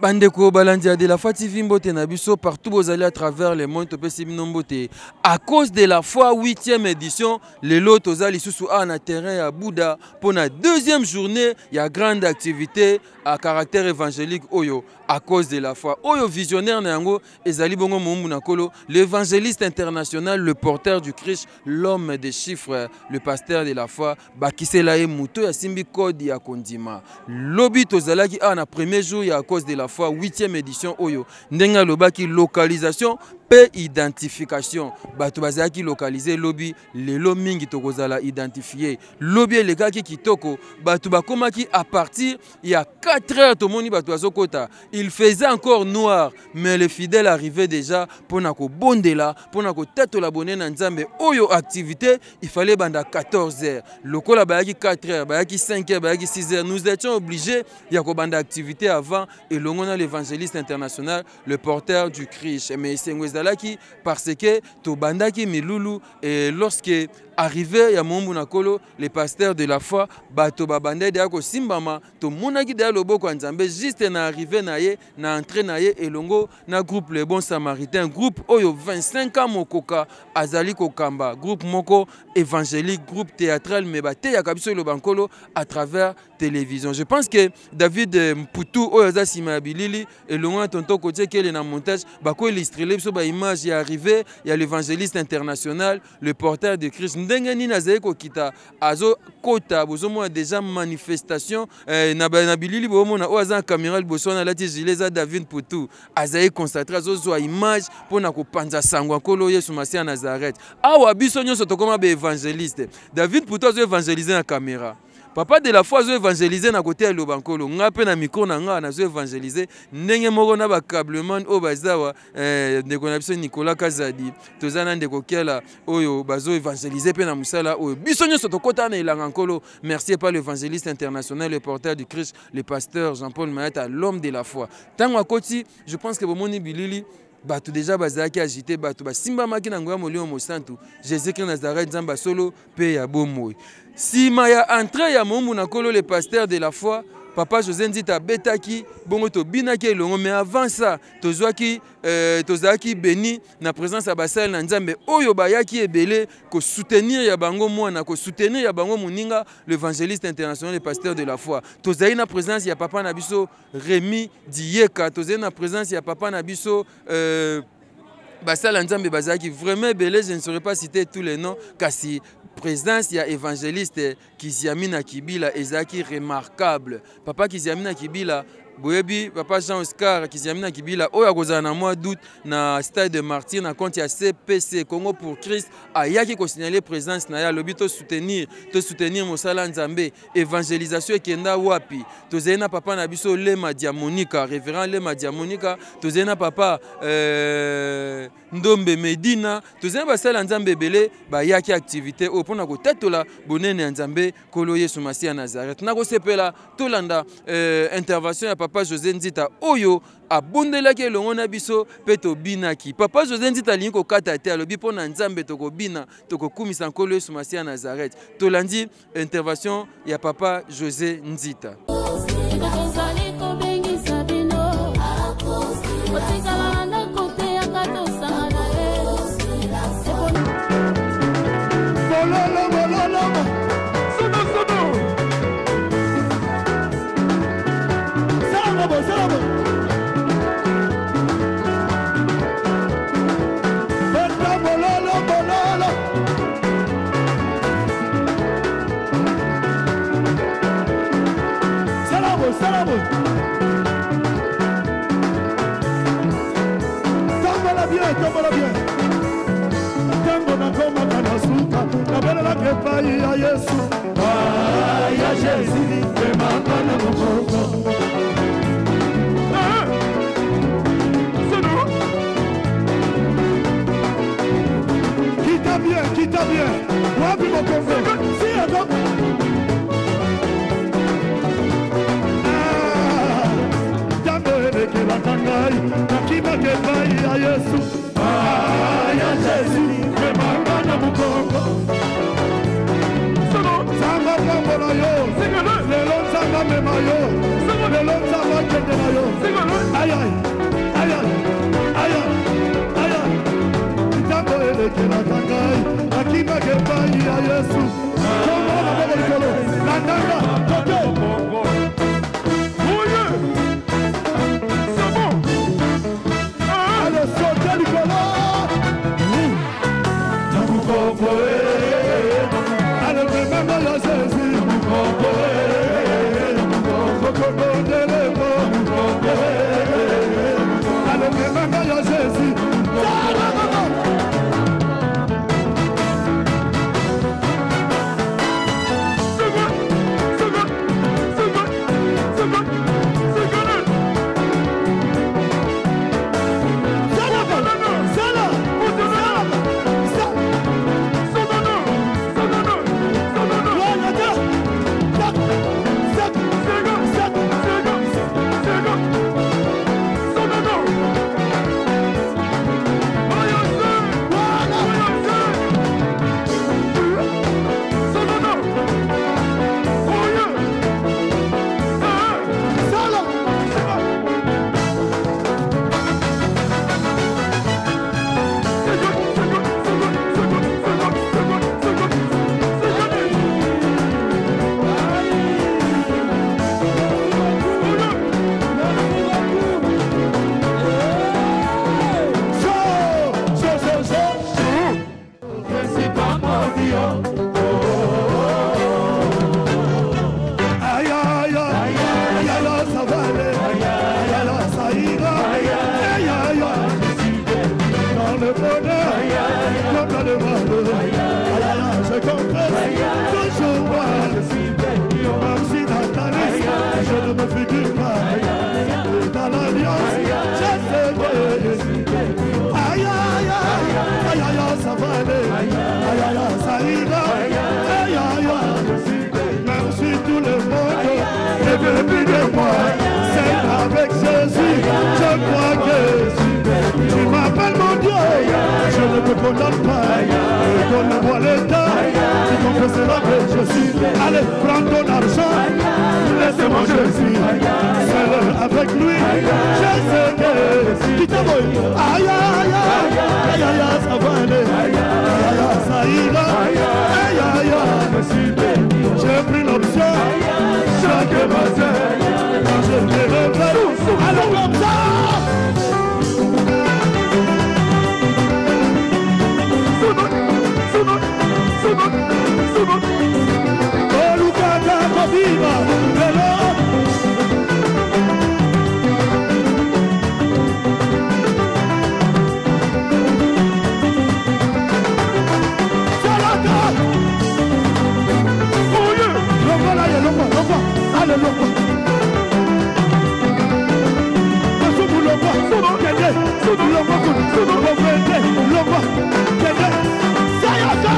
Bandeko Balandia de la foi TV Mbote Nabiso partout vous allez à travers le monde Mbote. À cause de la foi 8e édition, les lots tozali sous un terrain à Bouddha pour la deuxième journée, il y a grande activité à caractère évangélique Oyo. À cause de la foi Oyo visionnaire Nango ezali bongo Mumbu Nakolo, l'évangéliste international, le porteur du Christ, l'homme des chiffres, le pasteur de la foi, Bakiselae Muto ya Simbi Code ya Kondima. Lobby tozalaki na premier jour à cause de la foi 8e édition Oyo. Ndenga lobaki localisation pe identification. Bato bazaki localiser lobby lelo mingi tokozala identifier. Lobby les gars qui kitoko bato bakomaki à partir il y a 4 heures to moni bato azokota. Il faisait encore noir mais les fidèles arrivaient déjà pour nako bondela pour nako tête la bonne na nzambe Oyo activité il fallait banda 14 heures. Lokola bayaki 4 heures, bayaki 5 heures, bayaki 6 heures. Nous étions obligés ya ko banda activité avant et l'on l'évangéliste international, le porteur du Christ. Mais c'est parce que to bandaki milulu et lorsque arrivé ya Mumbu Nakolo, les pasteurs de la foi bato babande de ko simbama to monaki de loboko nzambe juste na arrivé na ye na entrée na ye elongo na groupe les bons samaritains groupe oyo 25 ans mokoka azali kokamba groupe moko évangélique groupe théâtral mais bate ya kabiso le bankolo à travers télévision. Je pense que David Mputu oyo za simabilili elongo tonto côté que na montage bako illustrer les ba image ya arrivé il y a l'évangéliste international le porteur de Christ ndengeni nazeko kita azo kota bozomo déjà manifestation na bilili bomona o azan caméra bosona lati zileza David Putu azaye constater azo zo image pona ko panza sangwa kolo Yesu Masia Nazareth awa biso nyonso tokoma be évangéliste David Putu azo évangéliser na caméra. Papa de la foi zo évangéliser na côté le bankolo nga pe na micro na nga na zo évangéliser ndenge moko na ba câblement o bazawa de konapso Nicolas Kazadi tozana ndeko kela oyo bazo évangéliser pe na musala oyo biso nyonso tokota na ilanga nkolo. Merci par l'évangéliste international le porteur du Christ le pasteur Jean-Paul Mayata l'homme de la foi tango akoti. Je pense que bomoni bilili bato déjà bazaki agité bato basimba maki na ngoya molio mo santu Jésus-Christ Nazareth nzamba solo pe ya bomoy. Si maya entrée ya Mumbu Nakolo le pasteur de la foi Papa José Nzita betaki bongo to binaki elongo mais avant ça tozwaki tozaki béni na présence ya basal na nzambe oyo bayaki ebele ko soutenir ya bango mwana ko soutenir ya bango muninga l'évangéliste international le pasteur de la foi tozali na présence ya papa na biso Rémi Diyeka tozali na présence ya papa na biso basal nzambe bazaki vraiment belé. Je ne saurais pas citer tous les noms kasi présence ya évangéliste Kiziamina Kibila ezaki remarquable. Papa Kiziamina Kibila boyebi papa Jean Oscar Kiziamina Kibila oyo akozala na mois d'août na stade de Martyr na compte ya CPC Congo pour Christ ayaki ko signaler présence na ya lobi to soutenir mosala nzambe évangélisation ekenda wapi tozeli na papa na biso Lema Diamonika révérend Lema Diamonika tozeli na papa Ndombe Medina tozeli na basala nzambe belé bayaki activité oyo pona ko tetola bonene ya nzambe kolo Yesu Masia Nazareth na ko sepela tolanda intervention ya Papa José Nzita oyo abondelaki elongo na biso pe tobinaki. Papa José Nzita alingi kokata te alobi mpo na nzambe tokobina tokokumisa nkolo Yesu Masia Nazareth. Tolandi intervention ya Papa José Nzita. Tambola bien. Tango na koma kana suka, na bela la kepa ya Yesu. Ya Jésus, te manda na moko. Kita bien. Wapi mokongo? Si ado. Tambele ke la tangai, na kiba kepa ya Yesu. Ya Jésus, te manda na moko. Samba kambola yo, lelo samba mema yo, lelo samba kende na yo. aïe, aïe, aïe, aïe, aïe, Tango elekela kangai, akima kepai ya Yesu. Kongo na boko likolo, landanga, toke. Oh yeah, c'est bon. Allez, sautez likolo. Namukombo allez, remember your Jésus. Namukombo Namukombo delebo. Allez, remember your Jésus. Allez, prends ton argent, laisse-moi Jésus, seul avec lui, je sais que qui t'a voulu, aïe, aïe, aïe, aïe, aïe, ça va aller, aïe, aïe, ça ira, aïe, aïe, j'ai pris l'option, chaque matin, quand je me réveille, alors comme ça. Viva, hello. Salata. Oh yeah. L'envoie là, l'envoie. Allez, l'envoie. Soubou l'envoie. Soubou l'envoie. L'envoie. Salata.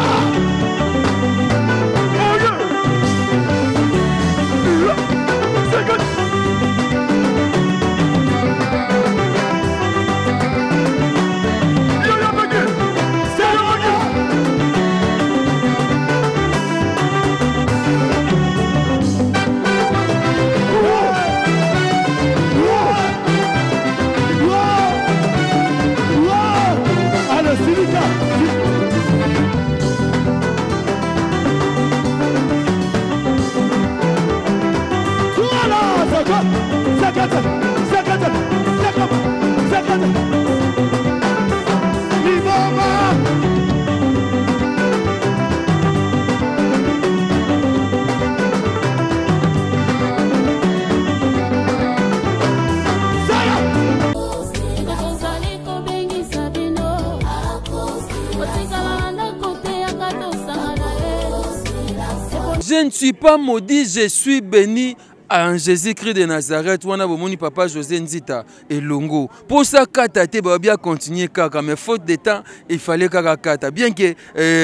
Je ne suis pas maudit, je suis béni en Jésus-Christ de Nazareth. Wana bomoni papa José Nzita et Longo. Pour ça, kata te ba bien continuer kaka, mais faute de temps, il fallait kaka kata. Bien que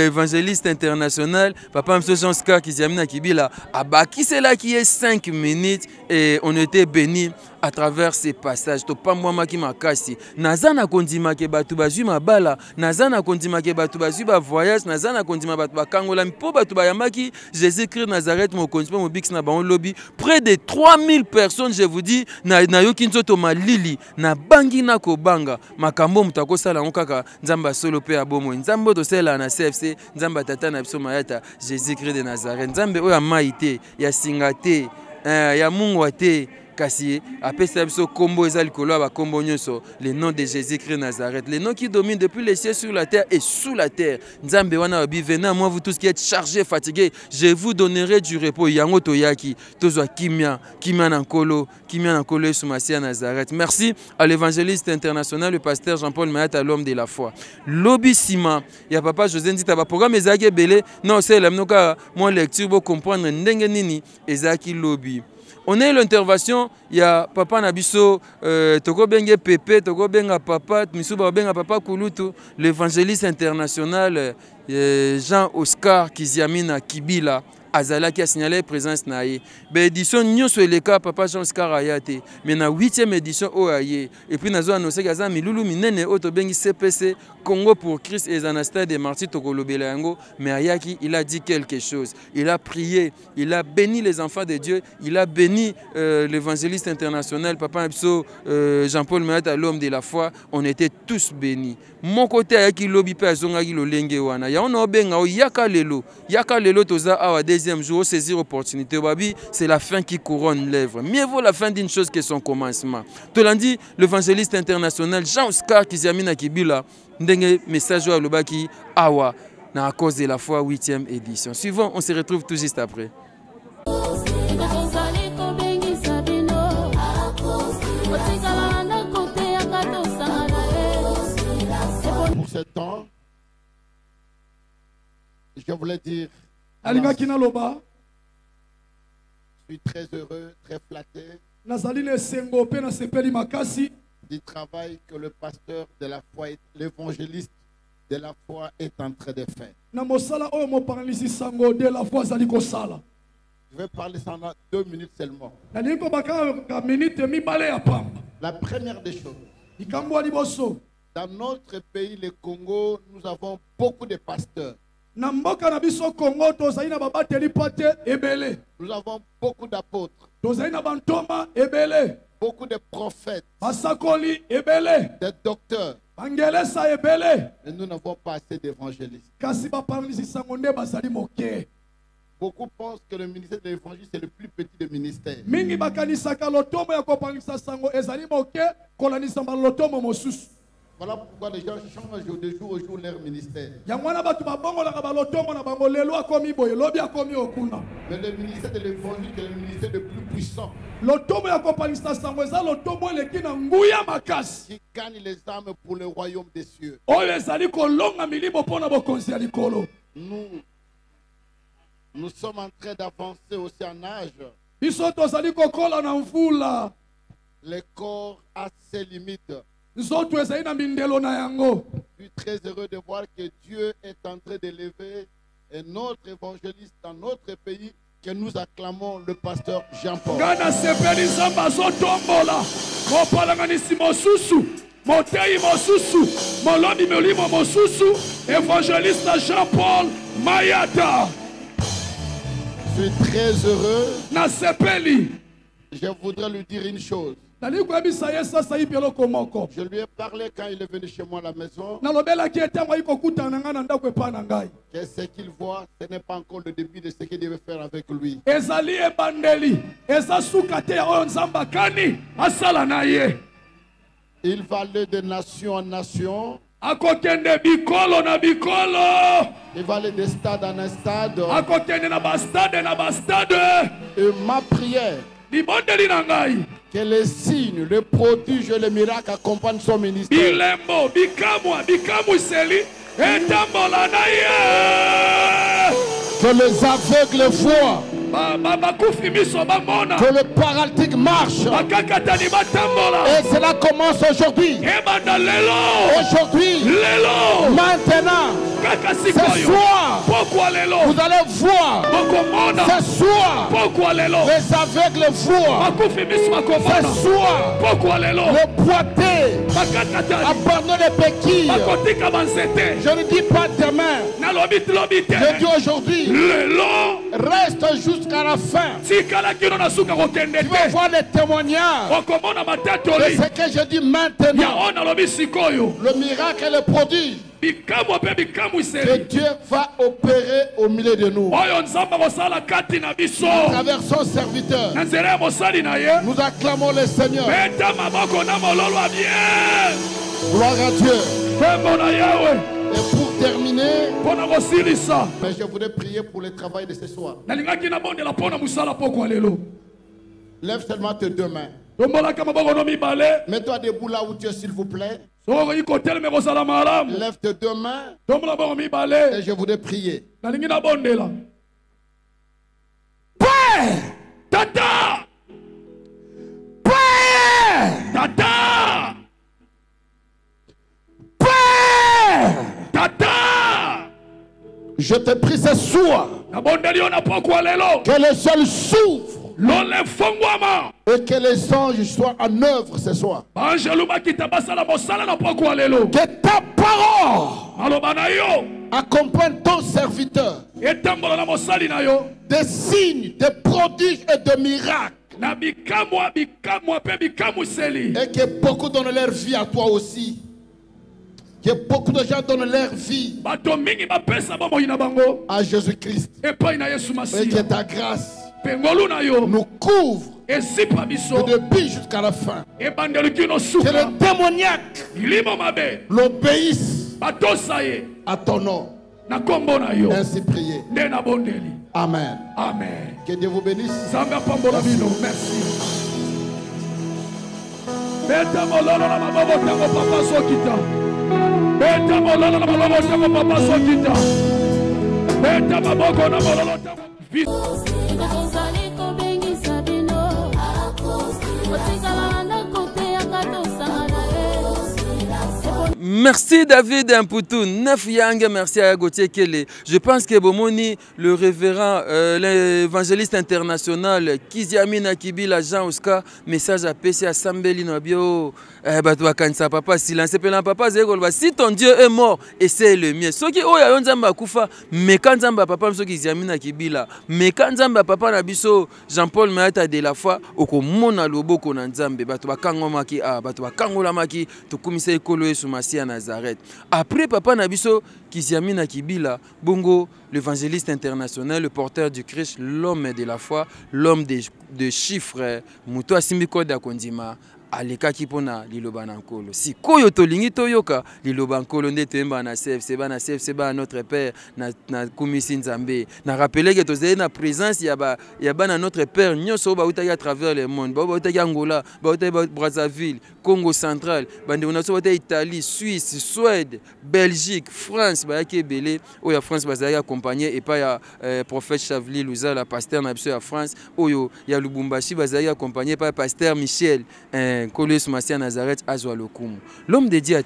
évangéliste international, papa Mso Janska qui s'est amené à Kibila, qui c'est là qui est 5 minutes et on était béni à travers ces passages. To pas moi qui m'a cassé. Nazana kondima ke batu bazui mabala, nazana kondima ke batu bazui ba voyage, nazana kondima batu ba kangola mpo batu ba yamaki Jésus-Christ Nazareth mo kondima mo bix na ba lobby. Près de 3000 personnes, je vous dis, na yoki nzoto malili, na bangi na kobanga, makambo mutako sala nkaka, nzamba solo pe abomo, nzambo to sela na CFC, nzamba tata na biso mayata, Jésus-Christ de Nazareth, nzambe oya maite, ya singate, ya mungwate, kasi apesa biso kombo eza likolo ba kombo nyonso, le nom de Jésus-Christ Nazareth, le nom qui domine depuis les cieux sur la terre et sous la terre. Nzambe wana bi venez à moi vous tous qui êtes chargés, fatigués, je vous donnerai du repos. Yango toyaki, tozwa kimia na nkolo Yesu Masia Nazareth. Merci à l'évangéliste international, le pasteur Jean-Paul Mayata, l'homme de la foi. Lobby Sima, ya papa José Ndita ba programme ezaki belé, non c'est la mnoka moi lecture pour comprendre ndenge nini ezaki lobby. On a eu l'intervention, il y a papa Nabiso, Toko Benge Pepe, Toko Benga Papa, Misuba Benga Papa Kulutu, l'évangéliste international Jean-Oscar Kiziamina Kibila, Azala qui a signalé présence naïe. Édition Nyonso Eleka, papa Jean-Oscar Ayate. Mais na 8e édition Oaye. Et puis nazo annoncé que Milulu Minene Oto Bengi CPC Congo pour Christ et Zanasta de Marty Tokolobela Yango. Mais Ayaki, il a dit quelque chose. Il a prié, il a béni les enfants de Dieu, il a béni l'évangéliste international, papa Abso Jean-Paul Mayata, l'homme de la foi. On était tous bénis. Mon côté Ayaki Lobi Pe Azongaki Lolenge Wana. Ya on benga o Yaka Lelo Toza Awa deuxième jour, saisir opportunité. C'est la fin qui couronne l'œuvre. Mieux vaut la fin d'une chose que son commencement. Tolandi, l'évangéliste international Jean-Oscar Kiziamina Kibila, ndenge message à Lobaki Awa, à cause de la foi 8e édition. Suivant, on se retrouve tout juste après. Pour ce temps, je voulais dire, je suis très heureux, très flatté du travail que le pasteur de la foi, l'évangéliste de la foi est en train de faire. Je vais parler pendant 2 minutes seulement. La première des choses, dans notre pays, le Congo, nous avons beaucoup de pasteurs. Nous avons beaucoup d'apôtres, beaucoup de prophètes, des docteurs, mais nous n'avons pas assez d'évangélistes. Beaucoup pensent que le ministère de l'évangile c'est le plus petit des ministères. Voilà pourquoi les gens changent de jour au jour leur ministère. Mais le ministère de l'évangile est le ministère le plus puissant. Qui gagne les âmes pour le royaume des cieux. Nous sommes en train d'avancer aussi en âge. Le corps a ses limites. Je suis très heureux de voir que Dieu est en train d'élever un autre évangéliste dans notre pays que nous acclamons, le pasteur Jean-Paul. Évangéliste Jean-Paul Mayata. Je suis très heureux. Je voudrais lui dire une chose. Je lui ai parlé quand il est venu chez moi à la maison. Que ce qu'il voit, ce n'est pas encore le début de ce qu'il devait faire avec lui. Il va aller de nation en nation. Il va aller de stade en stade. Et ma prière, que les signes, les prodiges et les miracles accompagnent son ministère. Que les aveugles voient. Que le paralytique marche. Et cela commence aujourd'hui. Aujourd'hui. Maintenant. Ce soir, vous allez voir. Ce soir, les aveugles voient. Ce soir, le boité abandonne les béquilles. Je ne dis pas demain. Je dis aujourd'hui. Reste jusqu'à la fin. Tu vas voir les témoignages de ce que je dis maintenant. Le miracle et le prodige que Dieu va opérer au milieu de nous. À travers son serviteur, nous acclamons le Seigneur. Gloire à Dieu. Et pour terminer, mais je voudrais prier pour le travail de ce soir. Lève seulement tes deux mains. Mets-toi debout là où tu es, s'il vous plaît. Lève tes deux mains. Et je voudrais prier. Père! Tata! Père! Tata! Père! Tata! Je te prie ce soir que le ciel s'ouvre et que les anges soient en œuvre ce soir. Que ta parole accompagne ton serviteur. Des signes, des prodiges et des miracles. Et que beaucoup donnent leur vie à toi aussi. Que beaucoup de gens donnent leur vie à Jésus-Christ. Et que ta grâce nous couvre depuis jusqu'à la fin. Que le démoniaque l'obéisse à ton nom. Ainsi prié. Amen. Amen. Que Dieu vous bénisse. Merci. Merci David Impoutou, 9 yang, merci à Gauthier Kele. Je pense que Bomoni, le révérend, l'évangéliste international, Kiziamina Kibila Jean Ouska, message à PC à Sambeli Nobio, papa, silence, papa, si ton Dieu est mort, et c'est le mien. Ce qui est au Nzamba Koufa, mais quand Nzamba papa, ce qui Kiziamina Kibila, mais quand Nzamba papa Nabiso, Jean-Paul Maata de la foi, au Komona Lobo Konanzambe, Batwa Kangomaki, Batwa Kangolamaki, Tukumise Kolo et Soumasi à Nazareth. Après papa Nabiso, Kiziamina Kibila, Bongo, l'évangéliste international, le porteur du Christ, l'homme de la foi, l'homme de chiffres, Moutoua Simbiko Dakondima. Aleka kipona liloba nankolo. Si koyo tolingi toyoka liloba nkolo ndete mba na CFC ba notre père na kumisi nzambe. Na rappeler que tozali na présence ya ba na notre père nyoso ba utaki à travers le monde. Ba utaki Angola, ba utaki Brazzaville, Congo central, bande on a so Italie, Suisse, Suède, Belgique, France ba yaki belé oya France bazali accompagné et pas ya prophète Chavli Louza la pasteur na biso ya France oyo ya Lubumbashi bazali accompagné par pasteur Michel Nazareth Azwalokumu. L'homme de Dieu a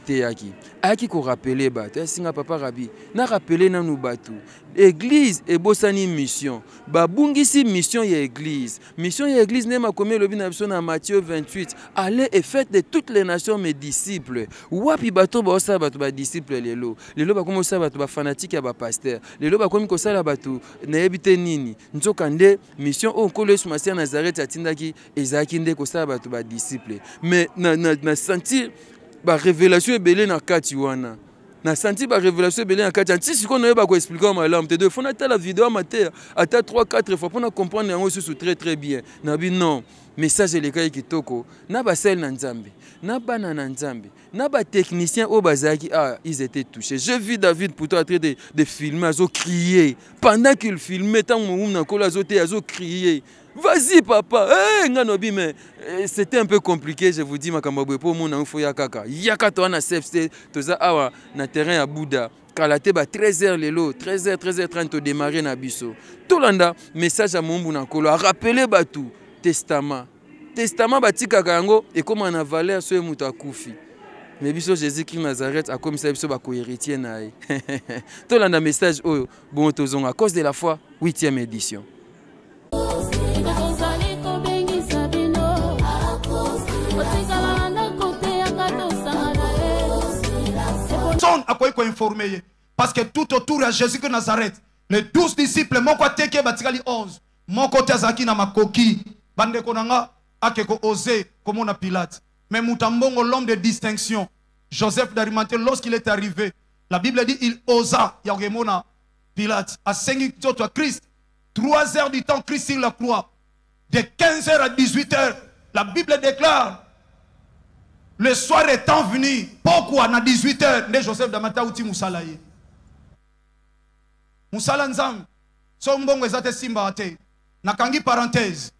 Aki ko rappeler batu. Singa papa Rabi. Na rappeler na nous batu. Église et bossani mission. Babungisi mission ya église. Mission ya église nema comme le bin na Matthieu 28. Allez et faites de toutes les nations mes disciples. Wapi bato ba osa batu ba disciples lelo. Lelo ba komo sa batu ba fanatique ya ba pasteur. Lelo ba komi ko sala batu na ebite nini. Nzoka nde mission o nkolo Yesu Nazareth atindaki ezaki nde ko sala batu ba disciples. Mais na sentir ba révélation ebele na kati wana. Na senti ba révélation ebele na kati. Si ce qu'on a pas expliquer ma lampe te deux faut na la vidéo matin à 3-4 fois pour comprendre yango sous très très bien. Na bi non. Message les kai kitoko na ba sel na nzambe. Na bana na nzambe. Na ba technicien au bazaki ils étaient touchés. J'ai vu David pour en train de filmer azo crier pendant qu'il filmait tant mon na kola azoté azo crier. Vas-y papa, nganobi mais c'était un peu compliqué, je vous dis makambo pour mon info ya kaka. Yaka to na CFC toza awa na terrain à Bouddha. Kalate ba 13h lelo, 13h30 to démarrer na biso. Tolanda message à mon na kolo a rappeler batu testament. Testament batika kango et comment na valeur so muta kufi. mais biso Jésus-Christ Nazareth a comme ça biso ba ko-héritier na ye. Tout là na message oyo bon tozong à cause de la foi 8e édition. À quoi il faut informer parce que tout autour de Jésus-Christ Nazareth, les 12 disciples, mon côté qui est batikali 11, mon côté azaki na makoki, bande konanga akeko osé comme on a Pilate. Mais Moutambongo, l'homme de distinction, Joseph d'Arimathée, lorsqu'il est arrivé, la Bible dit il osa Yagemona Pilate à 5 h à Christ, 3 heures du temps Christ sur la croix, de 15 h à 18 h, la Bible déclare. Le soir étant venu, pourquoi à 18 h, de Joseph d'Arimathée outi Moussala ye. Moussala nzam, sombongo ezate simba ate. Nakangi parenthèse.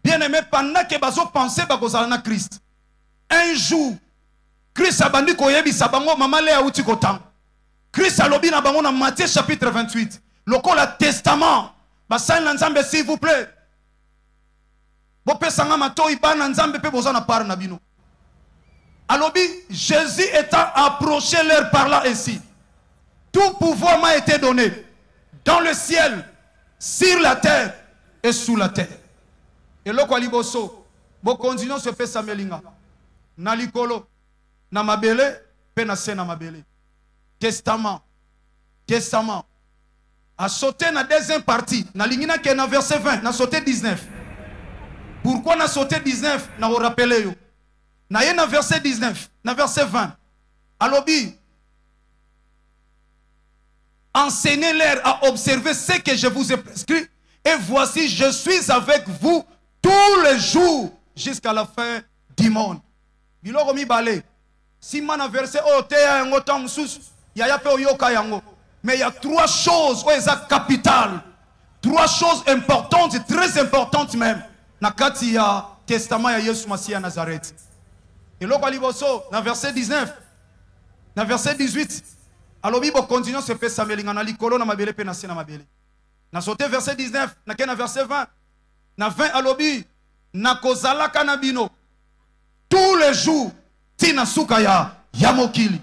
Bien aimé, pendant que bazo pensé bakozala na Christ. Un jour, Christ a bandi koyebi sabango mama le outi kotam. Christ a lobi na bango na Matthieu chapitre 28. Lokola testament, basali na nzambe s'il vous plaît. Alobi, Jésus étant approché leur parlant ainsi. Tout pouvoir m'a été donné dans le ciel, sur la terre et sous la terre. Et là, liboso, bo continuons se fait samelinga. Na likolo, na mabele, pe na se na mabele. Testament. Testament. A sauté na deuxième partie, na lingina ke na verset 20, na sauté 19. Pourquoi na sauté 19? Na vous rappelez yo. Na ye na verset 19, na verset 20. Alobi, enseignez-leur à observer ce que je vous ai prescrit. Et voici, je suis avec vous tous les jours jusqu'à la fin du monde. Biloko mi balé. Si man a verset oh te ya ngo tam sus, ya ya pe oyoka yango. Mais il y a 3 choses où est capitales. 3 choses importantes, très importantes même. Nakati ya testament ya Yesu Masiya Nazareth. Et là, dans verset 19, dans verset 18, alobi bo continue se fait samelinga na likolo na mabele pe na se na mabele. Na sauté verset 19, na ke na verset 20. Na 20 alobi na kozalaka na bino tous les jours tina suka ya mokili.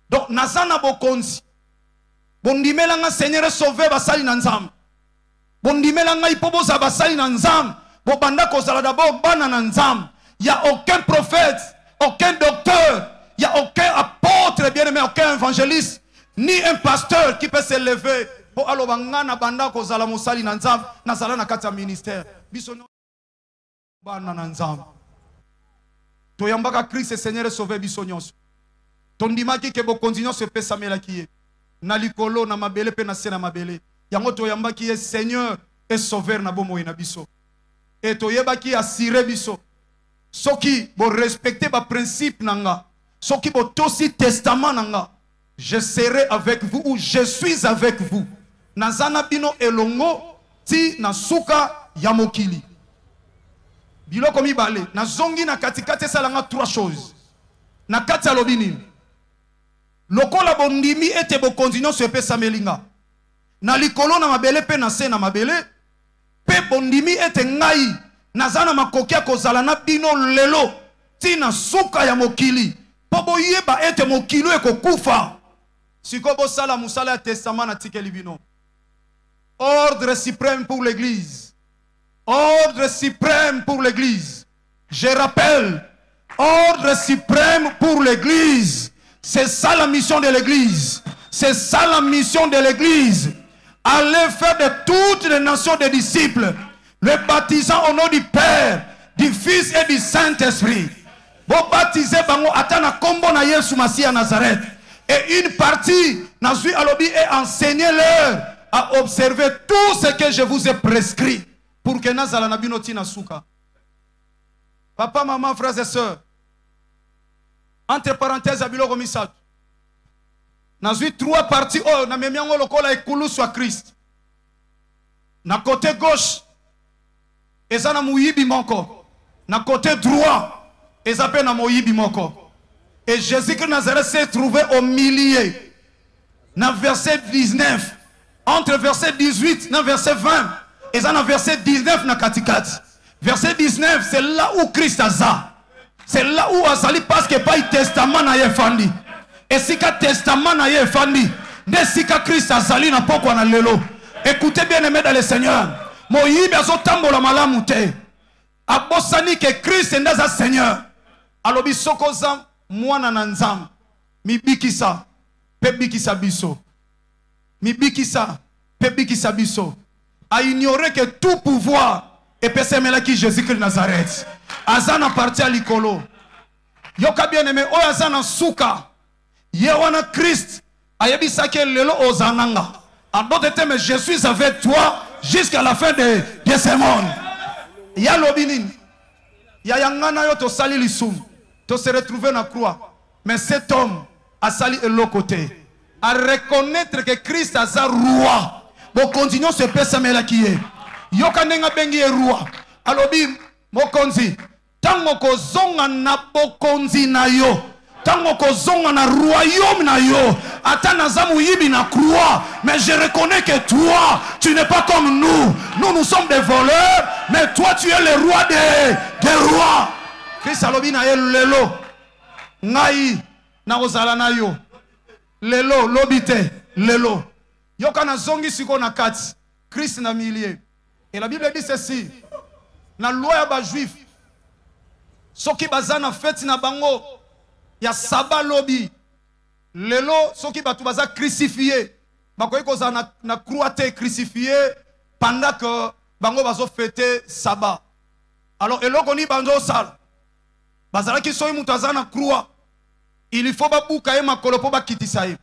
Donc nazana bokonzi. Bondimela nga Seigneur sauver basali na nzambe. Bondimela nga ipoboza basali na nzambe. Bobanda kozala d'abord bana na nzambe. Il n'y a aucun prophète, aucun docteur, il n'y a aucun apôtre, bien aimé, aucun évangéliste, ni un pasteur qui peut s'élever pour aller bangana banda kozala musali na nzambe na zala na kati ya ministère. Bisonyo bana na nzambe. Toyambaka Christ Seigneur sauver bisonyos. Tondimaki ke bo continuons se pesa melaki. Na likolo na mabele pe na se na mabele. Yango toyambaki ye Seigneur et sauveur na bomo na biso. Et toyebaki assurer biso. Soki bo respecter ba principe nanga. Soki bo tosi testament nanga. Je serai avec vous ou je suis avec vous. Nazana bino elongo ti na suka ya mokili. Biloko mibale na zongi na katikati salanga 3 choses. Na kati ya lobini. Lokola bondimi ete bo continuons se pesa melinga. Na likolo na mabele pe na se na mabele. Pe bondimi ete ngai nazana makokia kozala na bino lelo tina suka ya mokili. Po boyeba ete mokili ekokufa. Siko bo sala musala ya testament na tikeli bino. Ordre suprême pour l'église. Ordre suprême pour l'église. Je rappelle, ordre suprême pour l'église. C'est ça la mission de l'église. C'est ça la mission de l'église. Allez faire de toutes les nations des disciples, les baptisant au nom du Père, du Fils et du Saint-Esprit. Vous baptisez bango atana kombo na Yesu Masiya Nazareth. Et une partie, Nazui Alobi, et enseignez-leur à observer tout ce que je vous ai prescrit pour que Nazala Nabinoti Nasuka. Papa, maman, frères et sœurs, entre parenthèses, Abilo Romisat. Nazui 3 parties. Oh, na memiango lokola ekulu soit Christ. Na côté gauche, ezana muyibi moko. Na côté droit, ezape na muyibi moko. Et Jésus-Christ Nazareth s'est trouvé au milieu. Na verset 19. Entre verset 18 et verset 20. Et ça, dans verset 19, na katikati. Verset 19, c'est là où Christ a ça. C'est là où azali parce que pas testament na yefandi. Et si ka testament na yefandi, ne si ka Christ azali na poko na lelo. Écoutez bien aimé dans le Seigneur. Moyibi azotambola malamu te. Abosani que Christ ndaza Seigneur. Alobi sokoza mwana na nzam. Mibikisa pebikisa biso. Mibikisa pebikisa biso. A ignorer que tout pouvoir est persémela qui Jésus-Christ de Nazareth. Azana parti à l'icolo. Yoka bien aimé, o azana souka. Yewana Christ. Ayebisa ke lelo ozananga. En d'autres termes, je suis avec toi jusqu'à la fin de ce monde. Ya lobinin. Ya yangana yo to sali lisum. To se retrouver na croix. Mais cet homme a sali de l'autre côté. À reconnaître que Christ a sa roi. Bon, continuons ce pesamela qui est. Yoka nenga bengi roi. Alobi mokonzi. Tango ko zonga na bokonzi na yo. Tango ko zonga na royaume na yo. Ata nazamu yibi na croix. Mais je reconnais que toi, tu n'es pas comme nous. Nous sommes des voleurs. Mais toi, tu es le roi des rois. Christ alobi na ye lelo. Ngai na ozala na yo. Lelo lobite lelo. Yoka na zongi siko na kati. Christ na milieu. Et la Bible dit ceci. Na loi ya ba juif. Soki bazana fête na bango. Ya saba lobi. Lelo soki batu baza crucifié. Bakoyi koza na croix te crucifié pendant que bango bazo fêter sabbat. Alors eloko ni banzo sala. Bazala ki soyi mutu aza na croix. Il faut babuka ye makolo po bakitisa ye.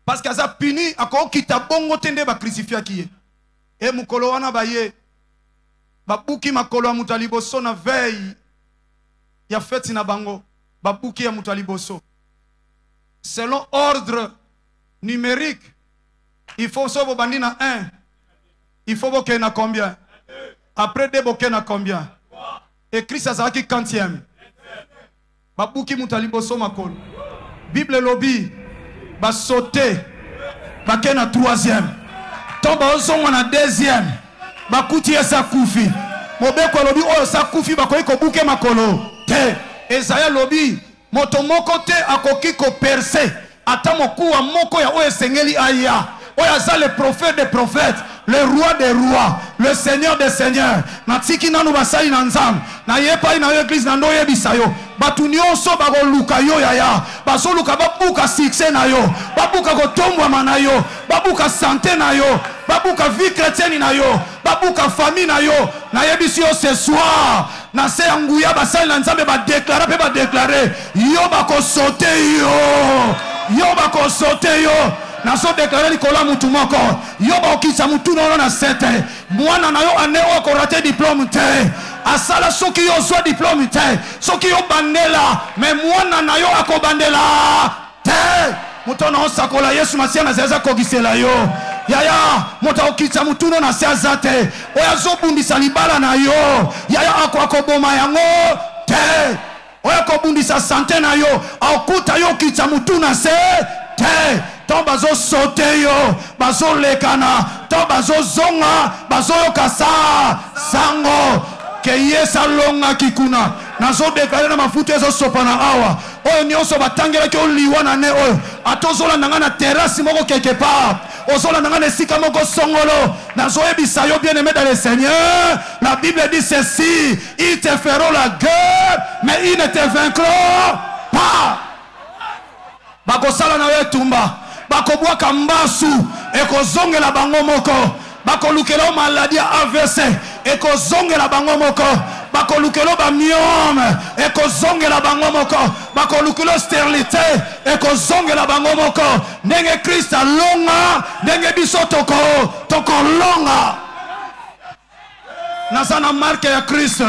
Parce que aza puni ako kita bongo tende ba crucifié ki. E mukolo wana baye. Babuki makolo mutu liboso na veille. Ya fête na bango. Babuki ya mutu liboso. Selon ordre numérique, il faut sauver bandi na 1. Il faut boke na combien? Après 2 boke na combien? Et Christ a qui 40e. Babuki mutu liboso makolo. Bible lobby, ba sauter, ba ke na 3e. Tomba ozonga na 2e. Ba kuti esa kufi. Mobeko lobby o sa kufi ba koyi ko buke makolo. Te. Esaïe lobby, moto moko te akoki ko percer. Ata mokuwa moko ya oye sengeli aya. Oya za le prophète des prophètes, le roi des rois, le seigneur des seigneurs. Na tiki nanu basali na nzam. Na yepa ina yo église na ndo yebisa yo. Batu nyonso bako luka yo yaya. Baso luka babuka succès na yo. Babuka kotombwa na yo. Babuka santé na yo. Babuka vie chrétienne na yo. Babuka famille na yo. Na yebisi yo ce soir. Na se anguya basali na nzambe ba déclarer pe ba déclarer. Yo bako sauter yo. Yo bako sauter yo. Naso déclaré Nicolas Moutoumoko. Yoba okisa mutuno na 7. Mwana na yo ane o ko raté diplôme te. Asala soki yo so diplôme te. Soki yo bandela, mais mwana na yo akobandela te. Mutono osakola Yesu Masia na zeza kogisela yo. Yaya moto okisa mutuno na siazate. Oya zo bundisa libala na yo. Yaya akoboma yango te. Oya ko bundisa santé na yo. Akuta yo kitsa mutuna se te. Ton bazo sauter yo, bazo lekana, ton bazo zonga, bazo yokasa, sango, ke yesa longa kikuna. Nazo déclarer na mafuta ezo sopana awa. Oyo nyonso batangela ki oliwa na ne oyo. Atozola nanga na terrasse moko quelque part. Ozola nanga na sika moko songolo. Nazo ebisa yo bien aimé dans le Seigneur. La Bible dit ceci, ils te feront la guerre, mais ils ne te vaincront pas. Bakosala na yo tumba. Bakobwa kambasu ekozongela bango moko bakolukelo maladie AVC ekozongela bango moko bakolukelo ba myome ekozongela bango moko bakolukelo stérilité ekozongela bango moko ndenge Christ alonga ndenge biso toko longa nazana marque ya Christ.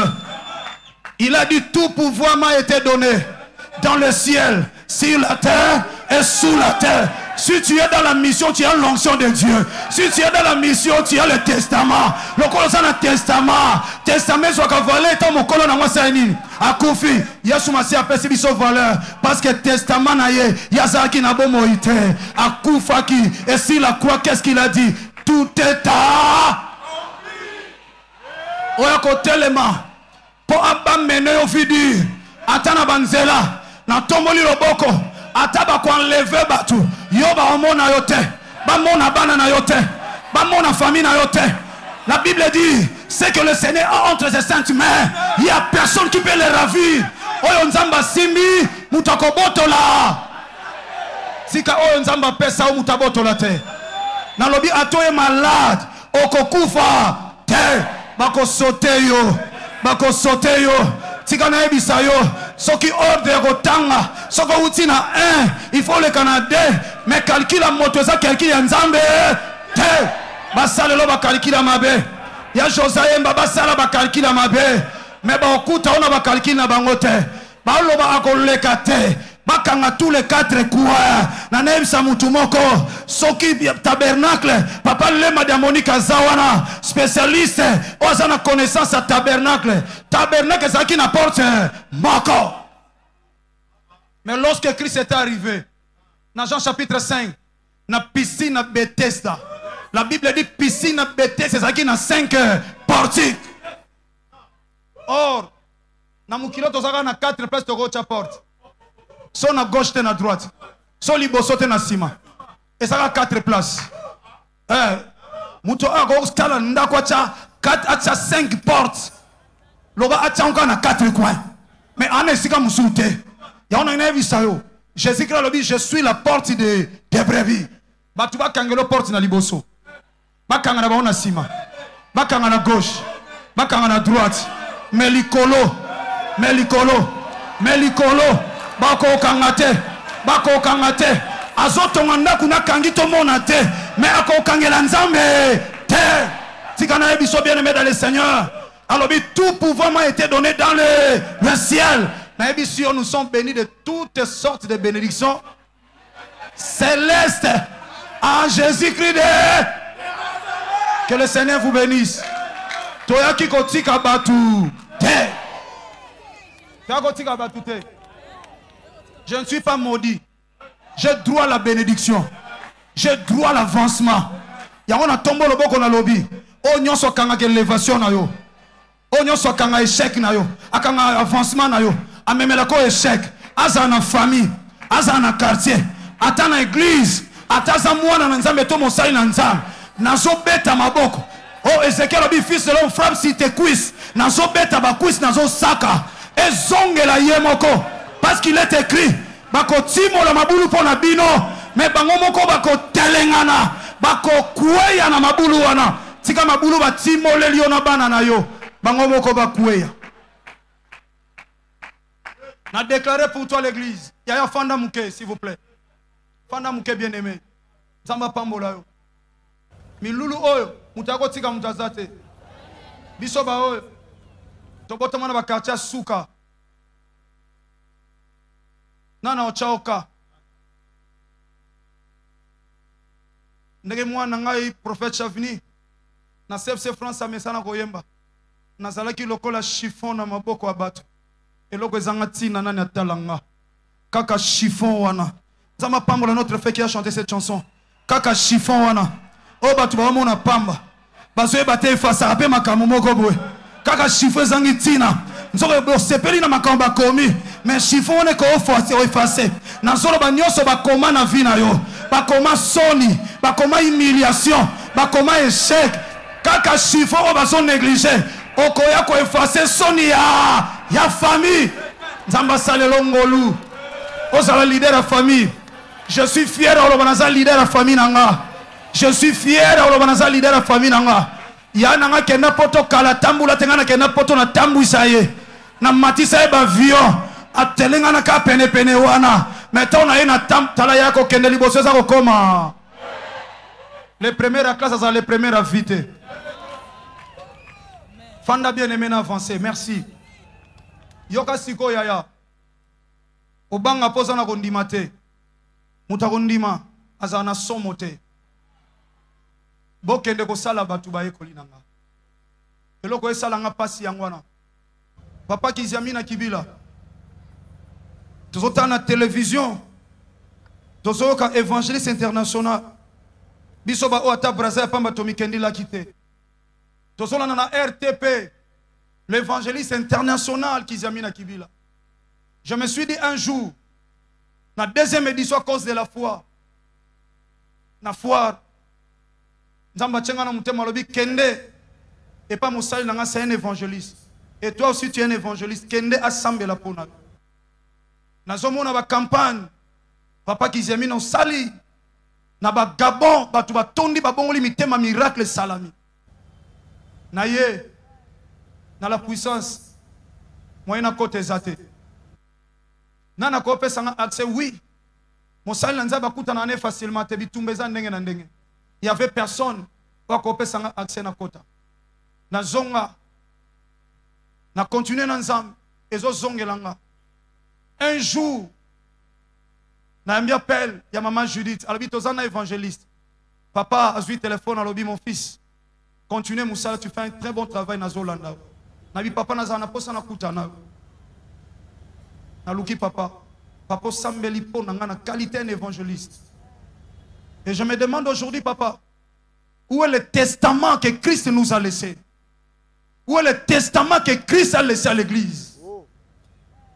Il a dit tout pouvoir m'a été donné dans le ciel, sur la terre et sous la terre. Si tu es dans la mission, tu as l'onction de Dieu. Si tu es dans la mission, tu as le testament. Le colossin a testament. Testament soit cavalé, tant mon colon à moi c'est une. A Kofi, Yesu Masi a perçu son valeur. Parce que testament n'a yé, Yazaki n'a pas moïté. A Koufaki, et si la croix, qu'est-ce qu'il a dit? Tout est à. Oya ko telema. Pour abamener au fidi. Atana banzela na tomboli loboko ata ba ko enlever batu yo ba omona yo te ba mona bana na yo te ba mona famille na yo te. La Bible dit c'est que le Seigneur a entre ses saintes mains, il y a personne qui peut les ravir. Oyo nzamba simbi mutakobotola sika oyo nzamba pesa o mutabotola te na lobi atoye malade okokufa te bako sauter yo tika na ebisa yo soki ordre kotanga soko uti na 1 il faut le Canada mais calcula moto za calcul ya nzambe te basale lo ba calcula mabe ya Josaïe mbaba sala ba calcula mabe mais ba okuta ona ba calcul na bango te ba loba akoleka te bakanga tous les 4 coins na nebisa mutu moko soki tabernacle papa le madame Monica Zawana spécialiste ozana connaissance à tabernacle ça qui n'apporte moko. Mais lorsque Christ est arrivé dans Jean chapitre 5 na piscine à Bethesda, la Bible dit piscine à Bethesda ça qui na 5 portiques. Or na mukilo tozaka na 4 places to go cha porte. Son à gauche et à droite. Son liboso te na sima. Et ça a 4 places. Muto a gauche kala ndakwa cha 4 à 5 portes. Loba a cha encore na 4 coins. Mais en esika musute. Ya on a une visayo. Jésus Christ le dit je suis la porte de brebis. Ba tu ba kangelo porte na liboso. Ba kangana ba on na sima. Ba kangana gauche. Ba kangana droite. Melikolo. Bako kangate azotonga ndaku na kangi to mona te mais ako kangela nzambe te tikana ebiso bien aimé dans le Seigneur. Alors tout pouvoir m'a été donné dans le ciel. Na ebisio nous sommes bénis de toutes sortes de bénédictions célestes en Jésus-Christ. Que le Seigneur vous bénisse. Toya ki kotika batu te. Toya kotika batu te. Je ne suis pas maudit. J'ai droit à la bénédiction. J'ai droit à l'avancement. Il y a un tombeau le boko na lobby. Oh nyon so kanga élévation na yo. Oh nyon so kanga échec na yo. Akanga avancement na yo. Amemela ko échec. Aza na famille. Aza na quartier. Ata na église. Ata za mwana na nzambe to mosali na nzambe. Nazo beta maboko. Oh Ezekiel obi fils de l'homme frappe si tes cuisses. Nazo beta ba cuisse nazo saka. Ezongela yemoko. Parce qu'il est écrit, bako timo la mabulu pona bino, mais bango moko bako telengana, bako kueya na mabulu wana. Tika mabulu ba timo le liona bana na yo, bango moko ba kueya. Na déclaré pour toi l'église, yaya fanda mouke s'il vous plaît. Fanda mouke bien aimé. Zamba pambola yo. Milulu oyo, mutako tika mutazate. Biso ba oyo. Tobotama na ba quartier suka. Nana ochaoka ndege mwana ngai prophète Chavini na CFC France amesana koyemba nazalaki lokola chiffon na maboko ya bato eloko ezanga tina nani atalanga kaka chiffon wana zama pambola notre frère qui a chanté cette chanson kaka chiffon wana o bato ba mona pamba bazoye bate face à pe makambo moko boye kaka chiffon ezangi tina nzoko sepeli na makambo bakomi mais chiffon ne ko effacer na zolo ba nyonso ba koma na vie na yo ba koma soni ba koma humiliation ba koma échec kaka chiffon o ba son négliger okoya ko effacer soni ya famille nzamba salelo ngolu ozala leader de famille. Je suis fier de l'obanaza leader de famille nanga. Je suis fier de l'obanaza leader de famille nanga. Ya nanga kena poto kala tambula tengana kena poto na tambu isaye na matisa eba avion atelenga na ka pene pene wana meto na ina tam tala yako kende liboso za kokoma les premières classes à les premières vite. Fanda bien aimé na avancer, merci. Yoka siko yaya obanga poza na kondima te mutakondima azana somo te bokende ko sala batu ba ekoli nanga eloko esala nga pasi yangwana papa Kiziamina Kibila tozota na télévision tozoka évangéliste international biso ba o ata Brazza pamba tomikendi la kité tozola na RTP l'évangéliste international Kiziamina Kibila. Je me suis dit un jour, la deuxième édition à cause de la foi, la foire, Nzamba Tchengana Moutema Lobi Kende, et pas Moussali Nanga, c'est un évangéliste. Et toi aussi tu es un évangéliste. Kende assemble la pona. Nazomo na ba campagne, papa qui zemi non sali, na ba Gabon, ba tu ba tondi ba bongoli mitema miracle salami. Na ye, na la puissance, moyen na côté zate. Nana ko pesa nga accès oui. Moussali Nzamba bakuta na ne facilement te bitumbeza ndenge na ndenge. Il y avait personne qui a accès à kota. Na zonga, na continuer na nzam, ezo zongelanga. Un jour, na mi appelle, il y a maman Judith, elle habite aux années évangéliste. Papa a joué le téléphone, elle a dit mon fils, continue Moussala, tu fais un très bon travail na Zolanda. Na bi papa na zana posa na kutana. Na luki papa, papa sambeli po na qualité d'évangéliste. Et je me demande aujourd'hui, papa, où est le testament que Christ nous a laissé? Où est le testament que Christ a laissé à l'église?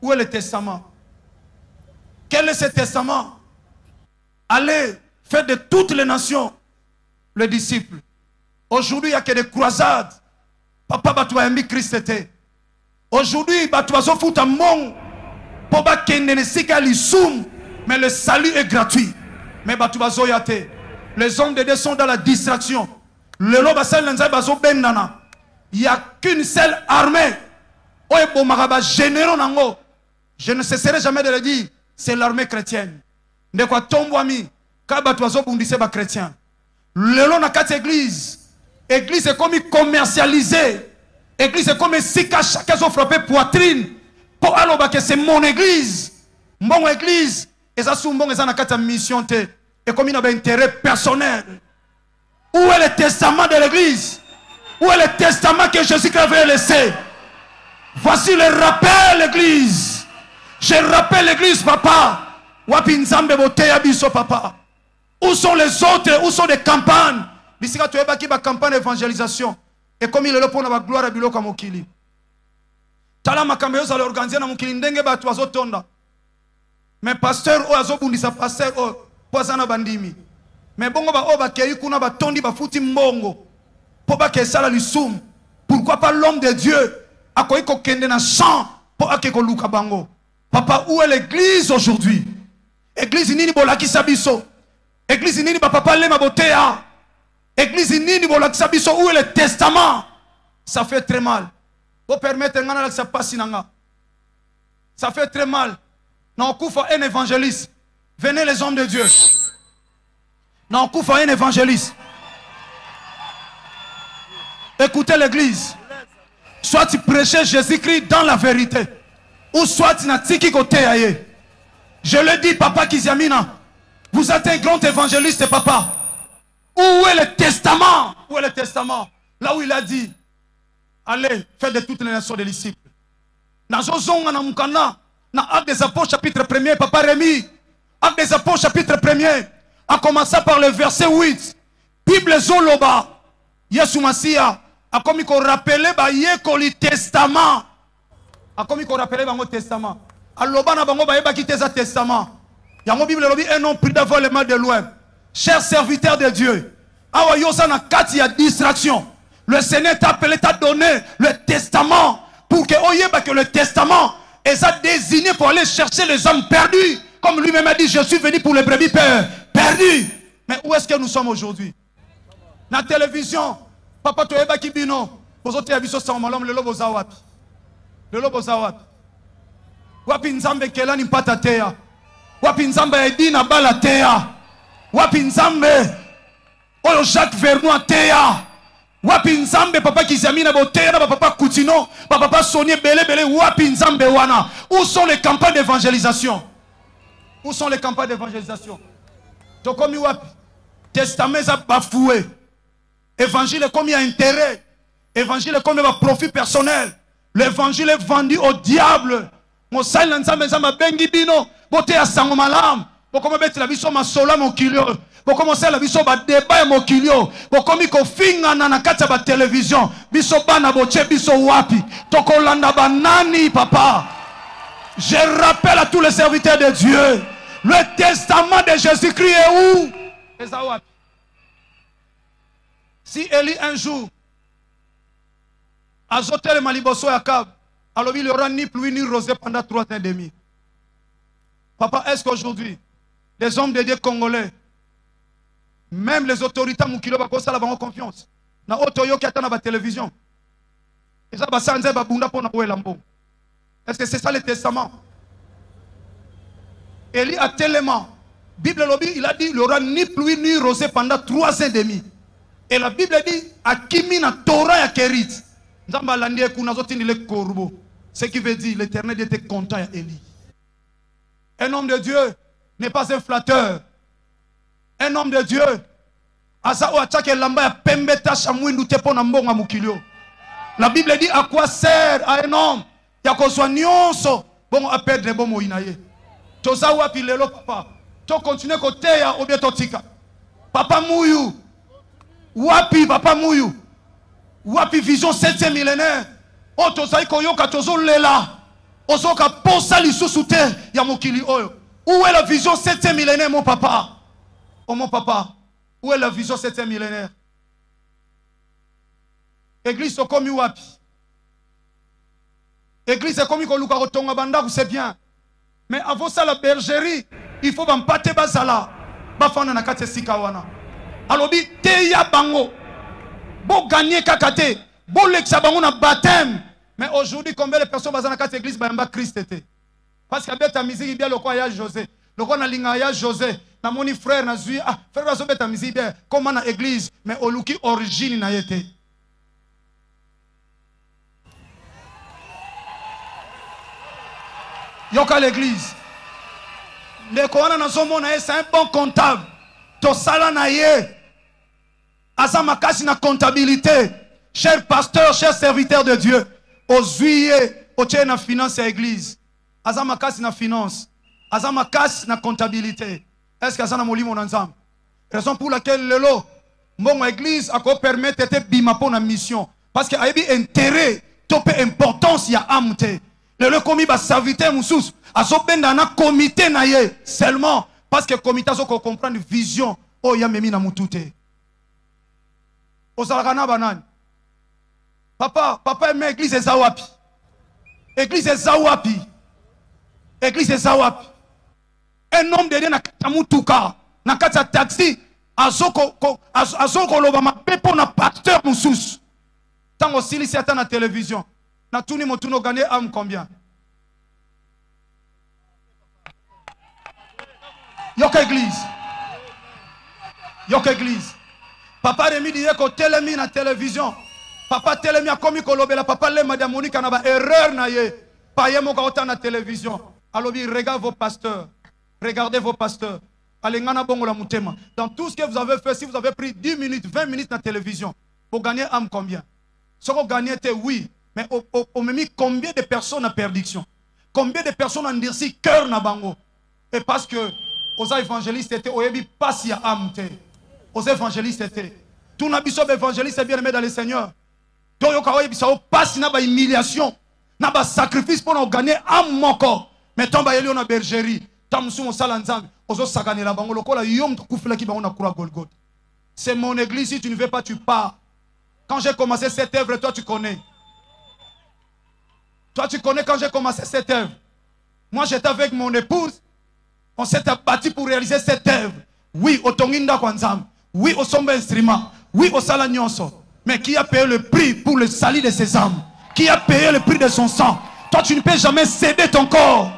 Où est le testament? Quel est ce testament? Allez faire de toutes les nations les disciples. Aujourd'hui, il n'y a que des croisades. Papa, tu as aimé Christ. Aujourd'hui, tu as foutu un monde pour que mais le salut est gratuit. Mais les hommes de Dieu sont dans la distraction. Il n'y a qu'une seule armée. Je ne cesserai jamais de le dire. C'est l'armée chrétienne. L'église est comme commercialisée. L'église est comme si chacun a frappé poitrine. Pour aller que c'est mon église. Mon église. Et ça, c'est une mission. Et comme il a un intérêt personnel. Où est le testament de l'église? Où est le testament que Jésus-Christ avait laissé? Voici le rappel, l'église. Je rappelle l'église, papa. Papa. Où sont les autres? Où sont les campagnes? Bisika tu es qui ba campagne d'évangélisation. Et comme il est là pour la gloire à Biloka Mokili. Tala makambeyo za l'organiser na Mokili ndenge ba tu azotonda. Mais pasteur o azobundisa pasteur o poisana bandimi. Mais bongo ba o ba keyi kuna ba tondi ba futi mbongo. Po ba ke sala lisum. Pourquoi pas l'homme de Dieu a koyi ko kende na champ po akeko luka bango. Papa, où est l'église aujourd'hui? Église nini bolakisa biso. Église nini ba papa lema botea. Église nini bolakisa biso. Où est le testament? Ça fait très mal. Vous permettez ngana la ça passe nanga. Ça fait très mal. Non, koufa un évangéliste. Venez les hommes de Dieu. Non, koufa un évangéliste. Écoutez l'église. Soit tu prêchais Jésus-Christ dans la vérité. Ou soit tu n'as tiki côté aïe. Je le dis, papa Kiziamina. Vous êtes un grand évangéliste, papa. Où est le testament? Où est le testament? Là où il a dit, allez, faites de toutes les nations des disciples. Nazozonga na mukana. Dans Actes des Apôtres chapitre 1er, papa Rémi, Actes des Apôtres chapitre 1er, a commencé par le verset 8. Bible Zoloba, Yesu Masia, a commis qu'on rappelait le testament. A commis qu'on rappelait le testament. A l'obana bango ba yeba kite za testament. Yango Bible lobi un homme pris d'avoir le mal de loin. Chers serviteurs de Dieu, awa yosa na kati ya distraction. Le Seigneur t'a appelé, t'a donné le testament pour que oyeba que le testament et ça désigné pour aller chercher les hommes perdus. Comme lui-même a dit, je suis venu pour les brebis perdus. Mais où est-ce que nous sommes aujourd'hui? Dans la télévision, papa Toeba Kibino, vous autres avez vu ça, le lobo zawat. Le lobo zawat. Wapi nzambe kelani mpata teya. Wapi nzambe edina bala teya. Wapi nzambe oyo Jacques Vernois teya. Wapi nzambe papa Kiziamina boteya na papa Koutino, papa Sonier bele wapi nzambe wana. Où sont les campagnes d'évangélisation? Où sont les campagnes d'évangélisation? Tokomi wapi? Testament za bafoué. Évangile comme il y a intérêt. Évangile comme il y a profit personnel. L'évangile est vendu au diable. Mosai nzambe nzamba bengi bino boteya sango malam. Bokoma beti la biso masola mokilio. Bokomencer la biso ba débat mokilio. Bokomi ko finga na kati ba télévision. Biso bana boche biso wapi. Tokolanda banani papa. Je rappelle à tous les serviteurs de Dieu, le testament de Jésus-Christ est où? Si Élie un jour a jeté le maliboso à Akab, alors il n'y aura ni pluie ni rosée pendant 3 ans et demi. Papa, est-ce qu'aujourd'hui, les hommes de Dieu congolais, même les autorités Moukilo, ça ont confiance. Na otoyo qui attend la télévision. Est-ce que c'est ça le testament? Élie a tellement. Bible lobby, il a dit il n'y aura ni pluie ni rosée pendant 3 ans et demi. Et la Bible dit Akimi na Torah ya Kerit. Ce qui veut dire l'Éternel était content à Élie. Un homme de Dieu n'est pas un flatteur. Un homme de Dieu. La Bible dit à quoi sert à un homme? Il y a qu'on soit nyonso. Bon, à perdre les bons mots. Toza wapi lelo papa. To continue côté ya obieto tika. Papa Mouyou. Wapi papa Mouyou. Wapi vision 7e millénaire. O toza ikoyoka tozo lela. Ozoka posa lisusu te ya mokili oyo. Où est la vision 7e millénaire mon papa? Oh mon papa. Où est la vision 7e millénaire? Église est comme wapi. Église est comme Koluka Rotonga Banda, c'est bien. Mais avant ça, la bergerie, il faut m'empâter bazala. Bafana na kate sikawana. Alobi teya bango. Bo gagner kakate. Bo lexa bango na baptême. Mais aujourd'hui, combien de personnes bazana kate église bayamba Christ était? Parce que beta musique bien le quoi ya José. Le quoi na linga ya José. Na moni frère na zui. Ah, frère bazo beta musique bien. Comment na église. Mais oluki origine na yete. Yoka l'église. Le Koana Nazomona c'est un bon comptable. Tosala na ye. Azamakasi na comptabilité. Cher pasteur, cher serviteur de Dieu. Ozuye, oche na finance à l'église. Azamakasi na finance. Azamakasi na comptabilité. Est-ce que Azana Moli mon ensemble? Raison pour laquelle le lot. Mon église a quoi permettre de bima pour la mission. Parce qu'il y a un intérêt, topé importance, il y a amte. Le comité va serviteur moussous a sobenda na comité na ye seulement parce que comité a comprendre vision oh ya memi na mutute osalakana banani papa aime église ezawapi église ezawapi église ezawapi un homme de Dieu na katamutuka na kata taxi azoko loba mapepo na pasteur moussous tango sili certains na télévision. Na tuni motuno gagné âme combien? Yok église. Yok église. Papa Rémi dit que télémi na télévision. Papa télémi a commis kolobela papa le madame Monique na ba erreur na ye. Pa ye mo ka na télévision. Alobi regarde vos pasteurs. Regardez vos pasteurs. Alengana bongo la mutema. Dans tout ce que vous avez fait, si vous avez pris 10 minutes, 20 minutes na télévision, pour gagner âme combien? Ce que vous gagnez oui. Mais on me mis combien de personnes en perdition? Combien de personnes en dirci cœur na bango? Et parce que aux évangélistes étaient au yebi pas ya amte. Aux évangélistes étaient. Tout nabiso évangéliste est bien aimé dans le Seigneur. Donc yo ka yebi ça passe na ba humiliation, na ba sacrifice pour nous gagner âme moko. Mais tomba yeli on a bergerie, tamsu mo sala nzambe, ozo sakane la bango lokola yom kufela ki bango na croix Golgotha. C'est mon église, si tu ne veux pas tu pars. Quand j'ai commencé cette œuvre, toi tu connais. Toi, tu connais quand j'ai commencé cette œuvre. Moi, j'étais avec mon épouse. On s'est abattu pour réaliser cette œuvre. Oui, au Tonginda Kwanzam. Oui, au Sombe Instrument. Oui, au Salanyonso. Mais qui a payé le prix pour le salut de ses âmes? Qui a payé le prix de son sang? Toi, tu ne peux jamais céder ton corps.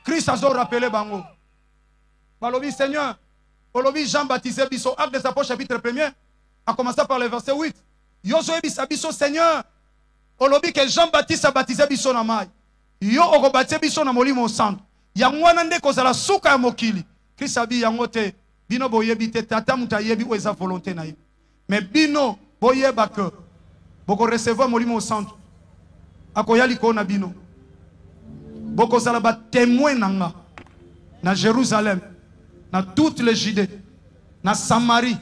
Christ a rappelé Bango. Balobi, Seigneur. Balobi, Jean-Baptiste Bisso. Acte des Apôtres, chapitre 1er. A commencé par le verset 8. Yozo Bisso, Seigneur. Olobi que Jean-Baptiste a baptisé biso na mai. Yo oko baptisé biso na molimo santo. Yangwana nde kozala suka ya mokili. Christ abi yango te. Bino boyebi te tata muta yebi ou eza volonté na ye. Mais bino boyeba que boko recevoir molimo santo. Akoyali ko na bino. Boko zala ba témoin nanga na Jérusalem, na toutes les Judées, na Samarie,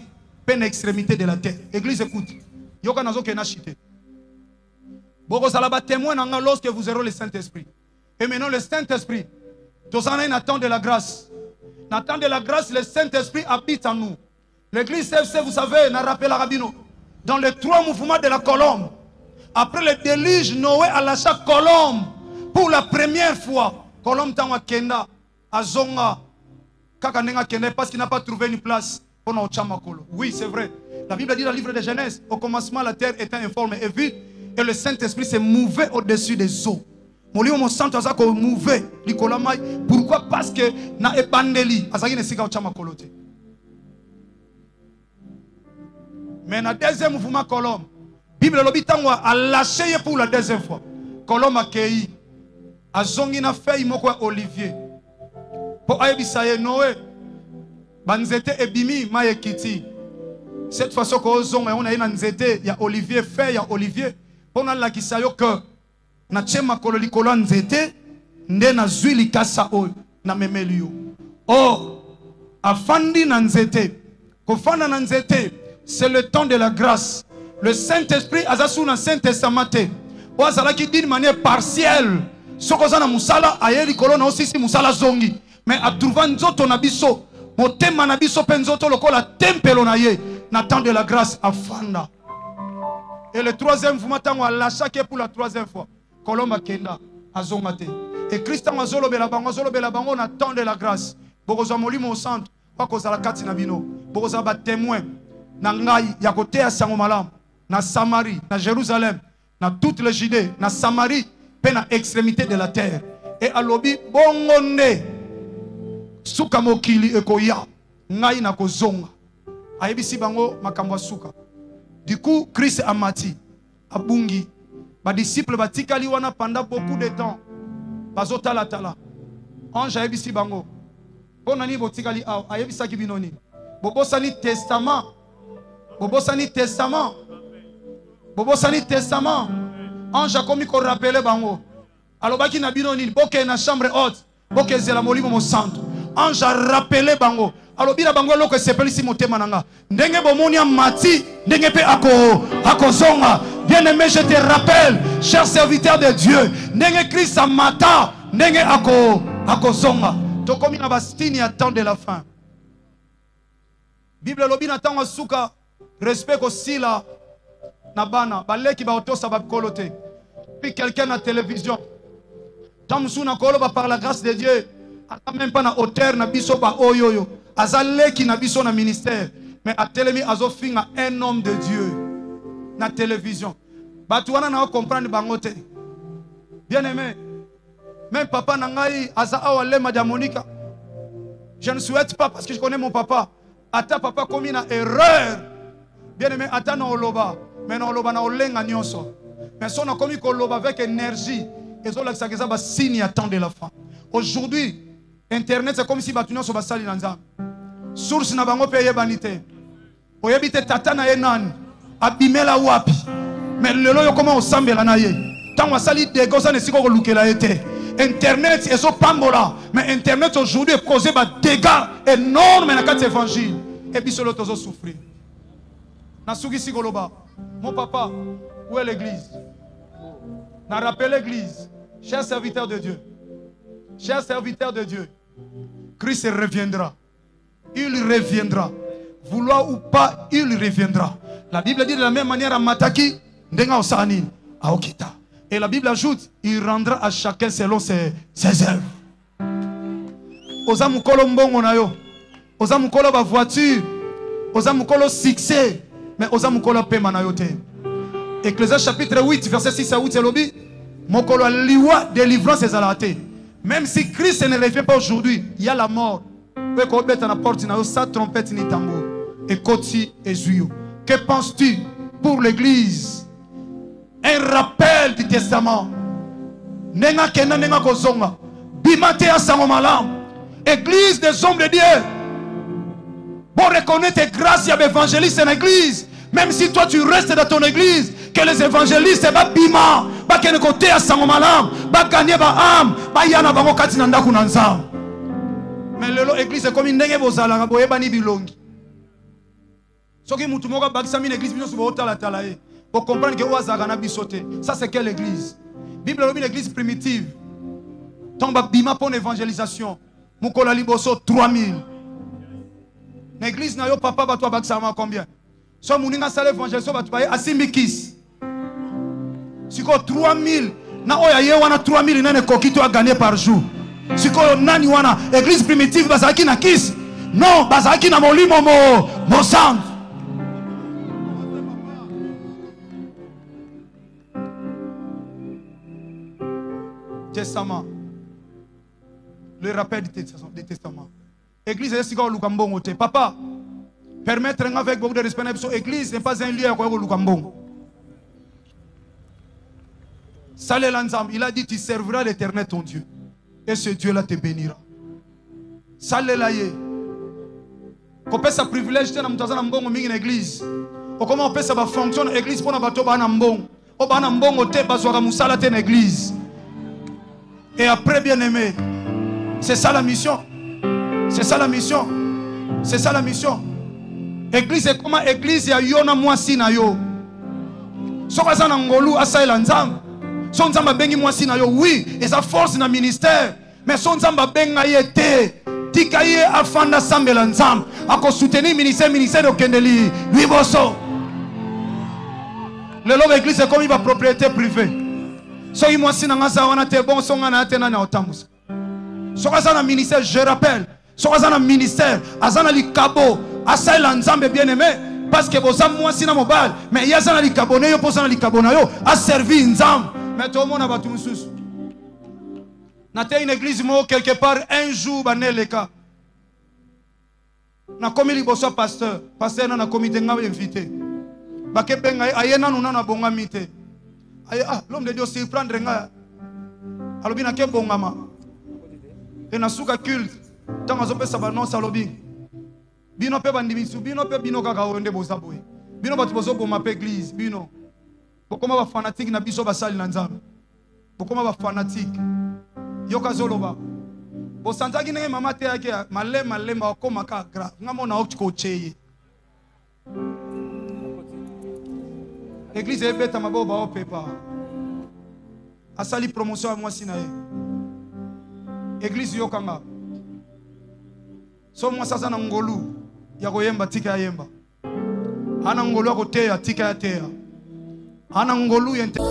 peine extrémité de la terre. Église écoute. Yoka nazo ke na chité. Boko salaba témoin lorsque vous aurez le Saint-Esprit. Et maintenant le Saint-Esprit, tous en attendent de la grâce. N'attend de la grâce, le Saint-Esprit habite en nous. L'église CFC, vous savez, n'a rappelé la Rabino. Dans les 3 mouvements de la colombe, après le déluge, Noé a lâché colombe pour la première fois. Colombe tangwa kenda, azonga, kakanenga kenda, parce qu'il n'a pas trouvé une place pour notre chamakolo. Oui, c'est vrai. La Bible dit dans le livre de Genèse, au commencement, la terre était informe et vide, et le Saint-Esprit s'est mouvé au-dessus des eaux. Mon santo a mouvé. Pourquoi? Parce que na ebandeli azaki nesika ochama kolote. Mais na deuxième mouvement colombe, Bible lobi tango a lâché pour la deuxième fois. Colombe a kei azongi na feuille moko olivier. Po ayebisa ye Noé banzete ebimi mayekiti. Cette fois-ci ko zonga on a na nzete ya olivier, feuille ya olivier. Pona la kisayo que na chema kolo likolo nzete nde na zwi likasa oyo na memeli yo. Or afandi na nzete kofanda na nzete, c'est le temps de la grâce. Le Saint-Esprit azasu na Saint-Testament o azalaki d'une manière partielle. Sokoza na musala aye likolo na osisi musala zongi, mais a trouva nzoto na biso motema na biso pe nzoto lokola tempelo na ye na temps de la grâce afanda. Et le troisième mouvement tango a lâché pour la troisième fois. Colomba kenda azongate. Et Christ azolo bela bango na temps de la grâce. Bokoza molimo au centre, pas koza la kati na bino. Bokoza ba témoin na ngai ya kote ya sango malam na Samarie, na Jérusalem, na toute le Judée, na Samarie, pe na extrémité de la terre. Et alobi bongonde suka mokili ekoya ngai na kozonga. Ayebisi bango makambo suka. Du coup, Christ amati abungi. Les disciples batikali wana pendant beaucoup de temps. Bazotala tala. Ange ayebisi bango. Bonani botikali aw ayebisa ki binoni. Bobosani testament. Bobosani testament. Bobosani testament. Ange akomi ko rappeler bango. Alobaki na binoni boke na chambre haute. Boke zela molimo mo centre. Ange a rappelé bango. Alobira bango loko sepelisi motema nanga. Ndenge bomoni amati, ndenge pe ako zonga. Bien-aimé, je te rappelle, cher serviteur de Dieu, ndenge Christ amata, ndenge ako zonga. Tokomi na bastini à temps de la fin. Bible lobi na tango suka respect aussi la na bana, baleki ba otosa ba kolote. Puis quelqu'un à télévision. Tamsuna kolo ba par la grâce de Dieu. Même pas na hauteur na biso ba oyoyo. Azaleki na biso na ministère, mais a telemi azofinga un homme de Dieu na télévision. Batuana na comprendre bangote. Bien aimé, même papa nangai aza awale madamonika. Je ne souhaite pas parce que je connais mon papa. Ata papa commis na erreur. Bien aimé, ata na oloba, mais na oloba na olenga nyonso. Mais son a commis koloba avec énergie. Et zo la sakeza ba signe à temps de la fin. Aujourd'hui, Internet c'est comme si batunya so basali na nzambe. Source na bango pe yebanite. Oyebite tata na yenan abimela wapi. Mais lelo yo comment osambela na ye. Tant wasali dego ça ne siko ko lukela ete. Internet est so pambola, mais Internet aujourd'hui est causé des dégâts énormes dans quatre évangiles. Et puis solo tozo souffrir. Na sugi sigoloba. Mon papa, où est l'église? Na rappelle l'église. Cher serviteur de Dieu. Cher serviteur de Dieu. Christ reviendra. Il reviendra. Vouloir ou pas, il reviendra. La Bible dit de la même manière à Mataki, Ndenga Osani, à Okita. Et la Bible ajoute, il rendra à chacun selon ses œuvres. Ozamukolo mbongo na yo. Ozamukolo ba voiture. Ozamukolo succès. Mais ozamukolo pema na yo te. Ecclésiaste chapitre 8, verset 6 à 8, c'est l'obi. Mokolo liwa délivrance et zalate. Même si Christ ne revient pas aujourd'hui, il y a la mort. Sa trompette ni tambour. Et Koti et Zuyo. Que penses-tu pour l'église? Un rappel du testament. Nenga kena nenga kozonga. Bimate asango malam. Église des hommes de Dieu. Pour reconnaître tes grâces, il y a des évangélistes en église. Même si toi tu restes dans ton église, que les évangélistes ba bima, ba kene kote asango malam, ba gagner ba âme, ba yana bango kati na ndaku na nzambe. Mais l'église est comme une ndenge bozala boyebani bilongi. Soki mutu moko bakisa mina église bino subo otala tala e. pour comprendre que Oazagana bisote. Ça c'est quelle église? Bible est une église primitive. Tomba bima pour l'évangélisation. Mukola liboso 3000. L'église n'a yo papa batwa baksama combien? So muninga sale évangélisation batwa asimbikis. Siko 3000 na oya ye wana 3000 nene kokito a gagné par jour. Siko nani wana église primitive bazaki na kis. Non, bazaki na molimo mo sang. Testament. Le rappel du testament. Église est si Lukambongo. Papa, permettre avec beaucoup de respect, l'église n'est pas un lieu à Lukambongo. Salé l'ensemble, il a dit tu serviras l'Éternel ton Dieu. Et ce Dieu-là te bénira. Salé la ye. Qu'on peut sa privilège de une église. Ou comment on peut sa fonction de l'église pour nous battre un bon. Au ban bon au te basoira musala te église. Et après bien aimé, c'est ça la mission. C'est ça la mission. C'est ça la mission. Église est comment église ya yona mwasi na yo. Sokaza na ngolu asa elanzam. Son nzamba bengi mwasi na yo oui, et sa force na ministère. Mais son nzamba benga yete. Tikaye afanda sambela nzam. Ako soutenir ministère de Kendeli. Lui bosso. Le lot l'église est comme il va propriété privée. So y mwasi na ngaza wana te bon so ngana te na na otamus. Sokaza na ministère, je rappelle. Sokaza na ministère, azana li kabo, asa la nzambe bien aimé parce que bosa mwasi na mobile, mais yazana li kabone yo posana li kabona yo a servi nzam. Mais tout le monde a battu mususu. Na te une église mo quelque part un jour baneleka. Na komi li bosa pasteur na comité ngabe invité. Ba ke benga ayena nuna na bonga mité. Ah, l'homme de Dieu surprendre nga. Alobi na ke bongama. Et na suka culte. Tant azo pe sabano salobi. Bino pe bandimisu, bino pe bino kaka onde boza boy. Bino batu bozo boma pe église, bino. Bokoma ba fanatique na biso basali na nzambe. Bokoma ba fanatique. Yoka zoloba. Bo santaki nenge mama te yake malemba okoma ka gra. Ngamona okiko cheye. L'église est bête à ma boba au pépa. A sali promotion à moi sinae. Église yokanga. So moi sasa na ngolu ya koyemba tika ya yemba. Ana ngolu ya koteya tika ya teya. Ana ngolu yente.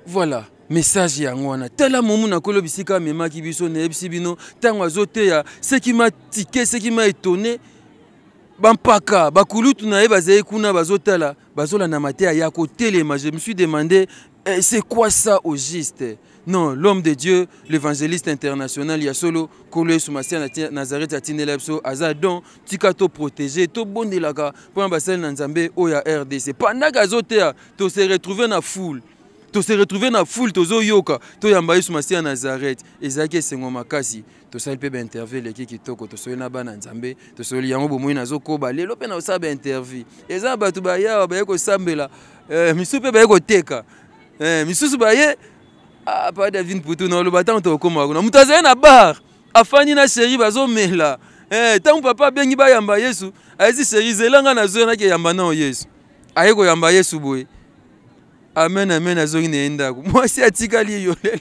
Voilà. Message yangwana tala momu na kolo bisika mema ki biso na ebisi bino tango azote ya ce qui m'a tiqué, ce qui m'a étonné bampaka bakulutu na bazai kuna bazotala bazola na matea ya kotelema. Je me suis demandé c'est quoi ça au juste? Non, l'homme de Dieu, l'évangéliste international Yasolo Kolo Soumasia Nazareth Atinela Pso Azadon Tikato protégé to bondelaka pour ambassadeur Nanzambe Oya RDC pendant gazote to se retrouver na foule. To se retrouver na foule tozo yoka to yamba Soumasia Nazareth ezake sengo makasi to sali pe ba interview leki kitoko to soyena bana Nzambe to soli yango bomoyi nazoko ba lelo pe na osaba interview eza batu ba ya ba yeko sambela misupe ba yeko teka misusu ba ye pas David Poutou non le battant to koma kuna mutazaye na bar afani na chéri bazo mela tant papa bengi ba yamba Yesu azi chéri zelanga na zo na ke yamba na Yesu ayeko yamba Yesu boy. Amen, amen, azongi neenda. Moi si atikali yolela.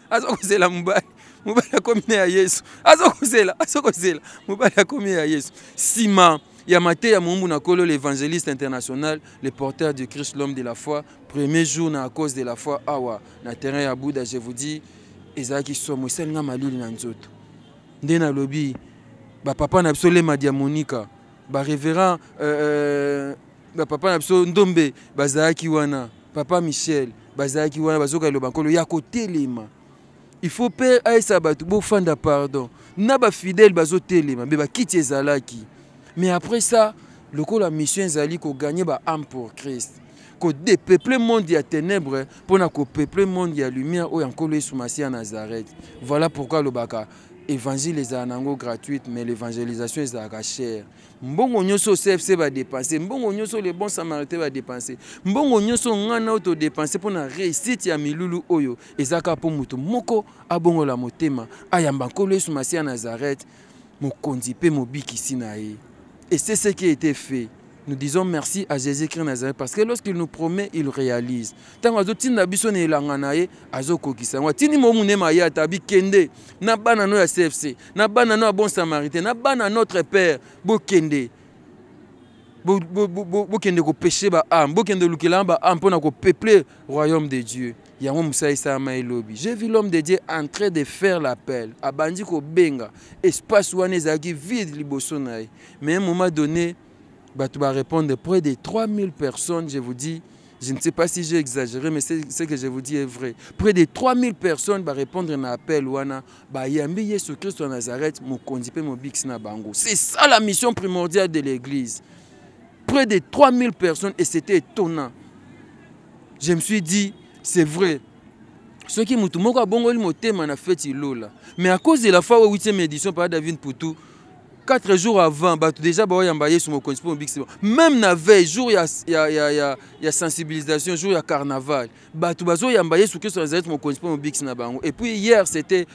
Azokozela mubali. Mubali akomine ya Yesu. Azokozela mubali akomine ya Yesu. Sima ya mate ya mumbu na kolo l'évangéliste international, le porteur du Christ, l'homme de la foi, premier jour na à cause de la foi awa na terrain ya Bouddha, je vous dis ezaki somo senga malili na nzoto. Ndena lobi ba papa na biso le madiamonika, ba révérend papa Napso Ndombe bazaki wana papa Michel bazaki wana bazoka lo bankolo ya kotelema. Il faut père aïssa batu bo fanda pardon na ba fidèle bazotelema be ba kiti ezalaki. Mais après ça le ko la mission ezali ko gagner ba âme pour Christ, ko dépeupler monde ya ténèbres pour na ko peupler monde ya lumière o yankolo Soumasia Nazareth. Voilà pourquoi le baka évangile est gratuite, mais l'évangélisation est chère. Mbongo nyoso CFC va dépenser, mbongo nyoso les bons samaritains va dépenser, mbongo nyoso ngana auto dépenser pour na réussite ya milulu oyo ezaka po mutu moko abongo la motema ayamba nkolo Yesu Masia Nazareth mokonzi pe mobikisi na ye. Et c'est ce qui a été fait. Nous disons merci à Jésus-Christ Nazareth parce que lorsqu'il nous promet, il réalise. Tant que nous avons besoin de l'anganaye, azo kokisa. Tini momune maya tabi kende. Na banano ya CFC, na banano ya bon samaritain, na banano notre père, bo kende. Bo kende ko péché ba âme, bo kende lukela ba âme pona ko peupler royaume de Dieu. Yango musa isa mai lobi. J'ai vu l'homme de Dieu en train de faire l'appel. Abandi ko benga. Espace wane zaki vide liboso na ye. Mais à un moment donné, tu vas répondre près de 3000 personnes, je vous dis, je ne sais pas si j'ai exagéré, mais ce que je vous dis est vrai. Près de 3000 personnes vont répondre à un appel. C'est ça la mission primordiale de l'église. Près de 3000 personnes et c'était étonnant. Je me suis dit, c'est vrai. Ce qui m'a fait, mais à cause de la fois où 8e édition par David Poutou, 4 jours avant, déjà même la veille, jour il y a sensibilisation, jour il y a carnaval. Et puis hier c'était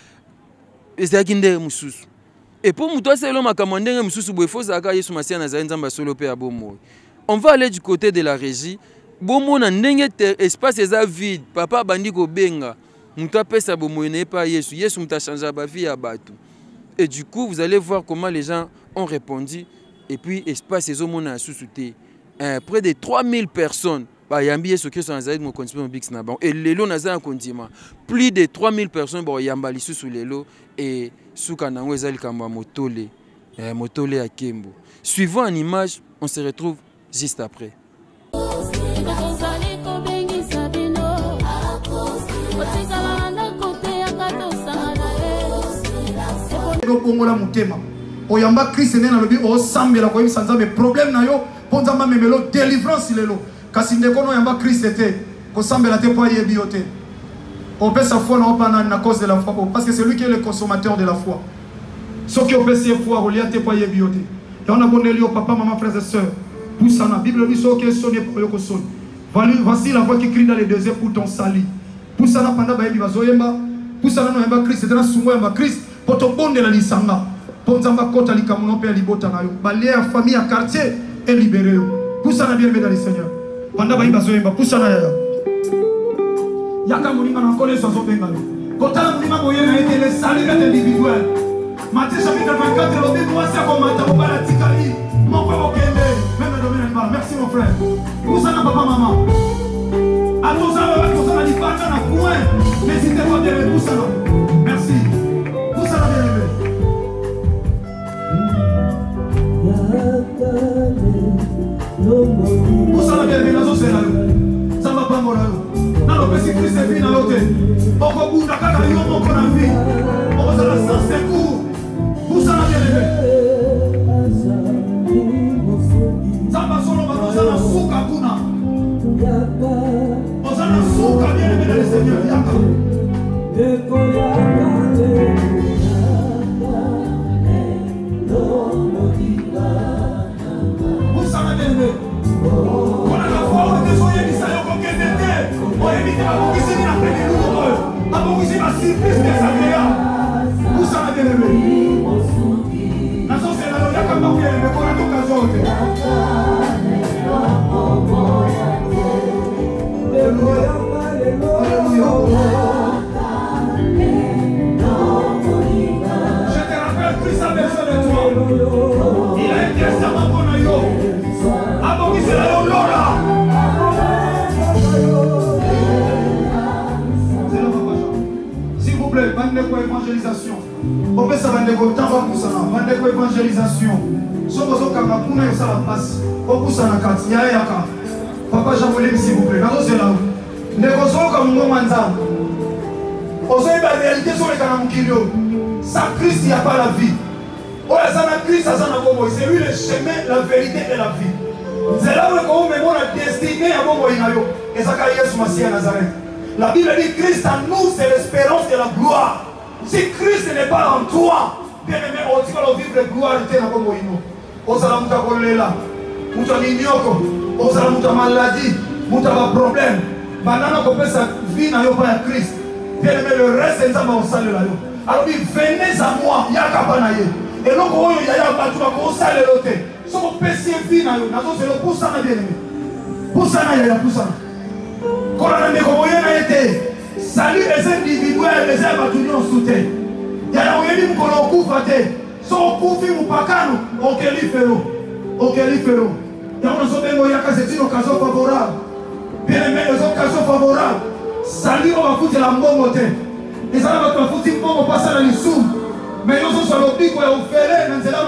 et pour moi c'est l'homme on va aller du côté de la régie. Espace est vide, papa bandi ko benga. Muta pesa bomoine pas Yesu, Yesu muta changé ba vie à batu. Et du coup, vous allez voir comment les gens ont répondu. Et puis, espace et hommes ont sous-souté. Près de 3000 personnes. Et les lots n'a un condiment. Plus de 3000 personnes ont yambali sous les lots. Et sous kanango ezali kamba motole. Motole à Kembo. Suivant une image, on se retrouve juste après. Bongola mutema oyamba Christ nena lobi o sambela ko yimsanza me problème na yo ponza ma memelo délivrance lelo kasi ndeko no yamba Christ était ko sambela te po yebi yote on peut sa foi na cause de la foi parce que c'est lui qui est le consommateur de la foi ce qui opère ses foi au liate po yebi yote et on a bonné au papa maman frères et sœurs pour ça la Bible dit so que sonner pour yo ko sonne voici la voix qui crie dans les déserts pour ton salut pour ça na panda ba yebi bazoyemba pour ça no yamba Christ c'était na sumo yamba Christ poto bonde la lisanga ponzamba kota likamuno pe libota na yo balé ya famille ya quartier et libéré yo poussa na bien dans le Seigneur panda bayi bazoyemba poussa na ya yaka moninga na kole so benga yo kota na moninga boyena été le salut individuel Matthieu chapitre 24 le Bible voici comment ta bala tikali mon frère okende même le domaine pas merci mon frère poussa na papa maman à tous ça na lipata na coin n'hésitez pas de le poussa na merci. Vous savez bien, les autres, ça va pas mourir. Dans le petit Christ est fini à l'autre. On va vous dire qu'il y a un vie. On va faire le sens des cours. Vous savez bien, les ça va solo, on va faire souka kuna. On va faire souka bien, les Seigneur. On a la foi, on est désolé, il s'agit de quelqu'un. On évite à vous ici, il a pris des lourds. À vous ici, la surprise des agréables. Où ça va bien aimer? La sauce est là, il y a quand même bien aimé, qu'on a l'occasion. Je te rappelle que ça a besoin de toi. Il a un testament pour nous. S'il vous plaît, bandeko évangélisation. On peut ça bandeko tamba kusana, bandeko évangélisation. Sokozo kanga kuna yo sala passe. Okusana kati ya yaka. Papa Jean-Paul s'il vous plaît. Nazo c'est là. Ndeko soka mungo manza. Ozo ba réalité sur les kanam kilio. Sans Christ il n'y a pas la vie. C'est lui le chemin, la vérité et la vie. C'est là où on met la destinée à Bobo Inayo. Et ça, Nazareth. La Bible dit Christ en nous, c'est l'espérance de la gloire. Si Christ n'est pas en toi, bien aimé, on dit qu'on va vivre la gloire de la Moïno. On s'en a collé là. On s'en a ignore. On s'en a maladie. On s'en a problème. Maintenant, on peut sa vie dans le Christ. Bien aimé, le reste, c'est ça, on s'en là. Alors, venez à moi, il y a Kapanaye. Et donc, il y a un bateau, on s'en là. Si on peut se vie dans le c'est le pour ça, bien aimé. Pour ça, il y a pour ça. Quand on a été salut les individuels, les abattus en soutien. Il y a un peu de qu'on couvre. Si on couvre, on ne peut pas on qualifie. On qualifie. Il y a une occasion favorable. Bien aimé, les occasions favorables. Salut, on va foutre la bonne côté. Les gens vont foutre une bonne passe dans les sous. Mais nous sommes sur le pic, on fait les gens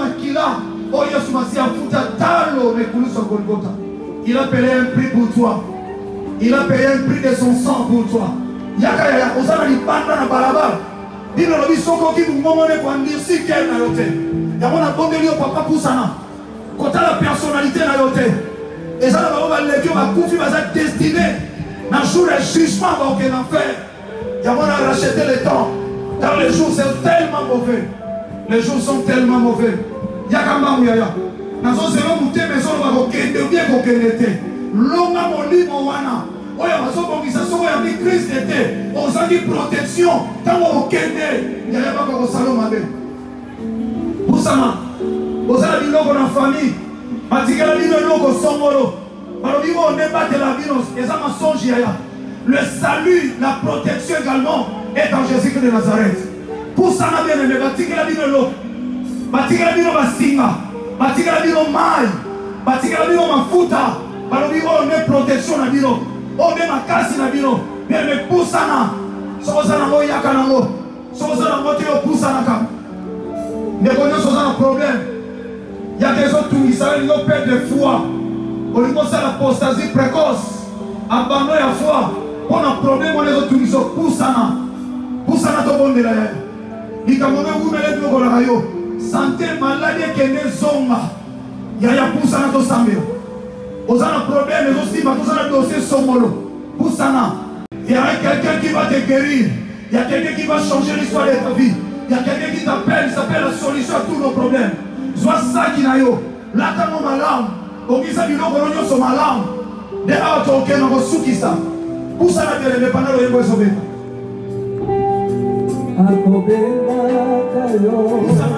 oh, il y a souvent si on fout à talo, mais pour nous, sur Golgotha. Il a payé un prix pour toi. Il a payé un prix de son sang pour toi. Yaka, on s'en a dit pendant la balabala. Il a dit son qui vous moment de dire si qu'elle n'a pas été. Il y a mon abonné au papa pour ça. Quand la personnalité n'a pas été. Et ça, on va le dire, on va confier à sa destinée. Dans le jour du jugement, on va en faire. Il y a mon à racheter le temps. Car les jours sont tellement mauvais. Les jours sont tellement mauvais. Yaka Mamouyaya. Dans son sérum, vous t'aimez, mais on va bien qu'on était. L'homme a mon lit, mon wana. On a besoin d'organisation, on a mis Christ d'été. On a dit protection. Quand on a il n'y a pas de salon avec. Pour ça, on a dit l'homme en famille. On a dit l'homme en somolo. On n'est pas de la vie. Et ça m'a songé. Le salut, la protection également est en Jésus-Christ de Nazareth. Pour ça, on a bien aimé. On a dit l'homme. On a dit l'homme. On a dit l'homme maille. On a dit l'homme mafuta. On est protection na bino. On est ma casse na bino. Mais me poussana. Sozana mo yakanango. Sozana mo teo poussana ka. Ne connaissons pas un problème. Il y a des autres qui savent qu'ils perdent de foi. On lui pose l'apostasie précoce. Abandon la foi. On a un problème, on les autres qui sont poussana. Poussana to bon de la. Ni kamone vous mettez le golayo. Santé maladie qui est zonga. Il y a poussana to sambio. Vous avez un problème, mais aussi, vous avez un dossier somolo. Pour ça, il y a quelqu'un qui va te guérir. Il y a quelqu'un qui va changer l'histoire de ta vie. Il y a quelqu'un qui t'appelle, il s'appelle la solution à tous nos problèmes. Soit ça qui n'a yo. Là, quand on malade, on dit ça, il y a un son malade. Dès là, on a un sou qui ça. Pour ça, il y a des pendant le héros sauvé. Pour ça,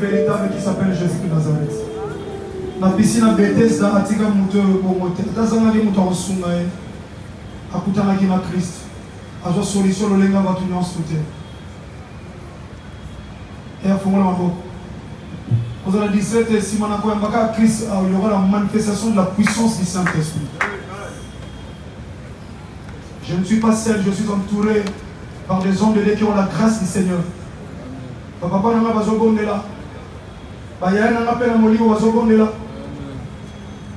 véritable qui s'appelle Jésus de Nazareth. La piscine à Bethesda, Atika Mouteur, Bomote, Tazana Mouton Sungae, Akutana Gima Christ, à sa solution, le Lenga va tenir en soutien. Et à Fongo, vous allez 17 et si Manako Mbaka Christ, il y aura la manifestation de la puissance du Saint-Esprit. Je ne suis pas seul, je suis entouré par des hommes de Dieu qui ont la grâce du Seigneur. Papa n'a pas besoin de là. Bayana ngapela molimo bazobondela.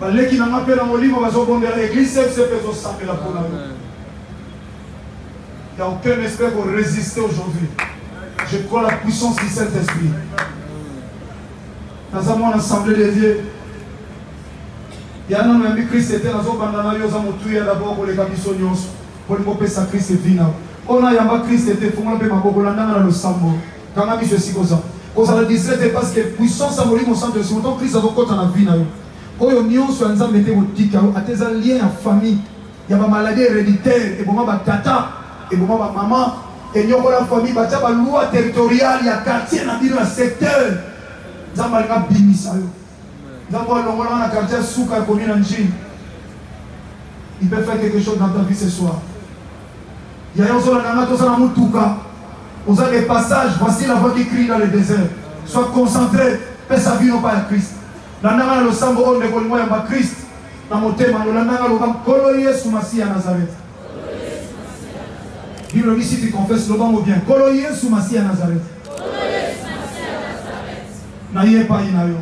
Baleki ngapela molimo bazobondela. Église FCP zosambela pour nous. Il n'y a aucun esprit pour résister aujourd'hui. Je crois la puissance du Saint-Esprit. Dans un monde assemblée de Dieu, il y a un ami Christ était dans un bandana yosa motuya d'abord pour les camisonios pour le mopé sa Christ vina. On a yamba Christ était fondé pe maboko landanga na le sambo. Quand ami je suis comme ça. Quand ça le 17 parce que puissance à mourir mon sang de son temps Christ a beaucoup dans la vie na yo. Oyo nyonso anza mete botika ateza lien en famille. Il y a ba maladie héréditaire et bon ba tata et bon ba maman et nyoko la famille ba ba loi territoriale il y a quartier na bino secteur. Zamba nga bimisa yo. Il peut faire quelque chose dans ta vie ce soir. Il y a des passages, voici la voix qui crie dans le désert. Sois concentré, fais sa vie non pas à Christ. Christ. Bible dit si tu confesses le bon ou bien. Coloyer sous Massia Nazareth. N'ayez pas inayo.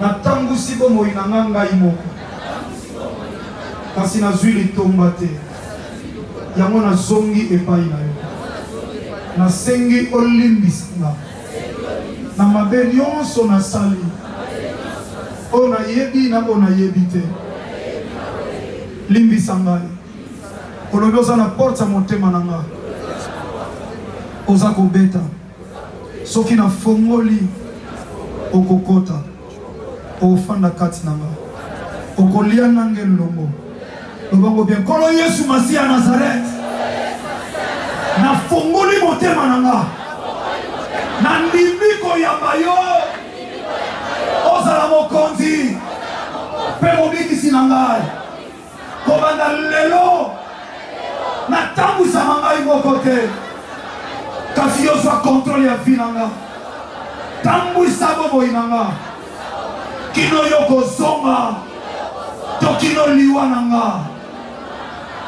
Natangu sibo moinanganga imoko kasi nazwi litomba te yango nazongi epai na yo nasengi olimbisanga na mabe nyonso nasali oyo nayebi na oyo nayebi te limbisa ngai olobi oza na porte ya motema na nga oza kobeta soki nafongoli okokota ofanda kati nanga okolia nange lombo lobango bien kolo Yesu Masiya ya Nazareth na fongoli motema nanga na ndimi koyamba yo ozala mokonzi pe mobikisi na ngai kobanda lelo natambwisama ngai moko te kasi yo zwa kontrole ya vi nanga tambwisa bomoi nanga kino yoko zonga to kino liwa nanga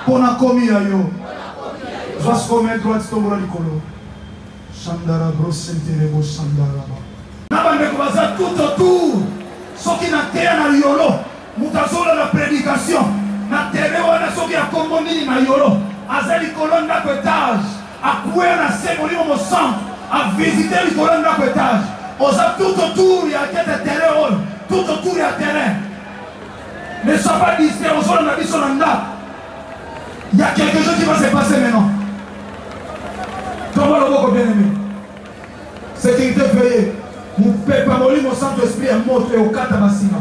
pona komi ya yo zwas kome droite tombola likolo shandara brosentere bo shandara na bandeko baza tout autour soki na teya na yolo mutazola na prédication na tere wana soki akombo nini na yolo aza likolo ndako etage akwea na se molimo mosantu avisite likolo ndako etage oza tout autour ya kete terrain tout autour du terrain. Ne sois pas distrait, on sort la vie sur l'anda. Il y a quelque chose qui va se passer maintenant. Comment le mot bien aimé? Sécurité veillée. Mon peuple a mon Saint-Esprit est mort et au Katabasina.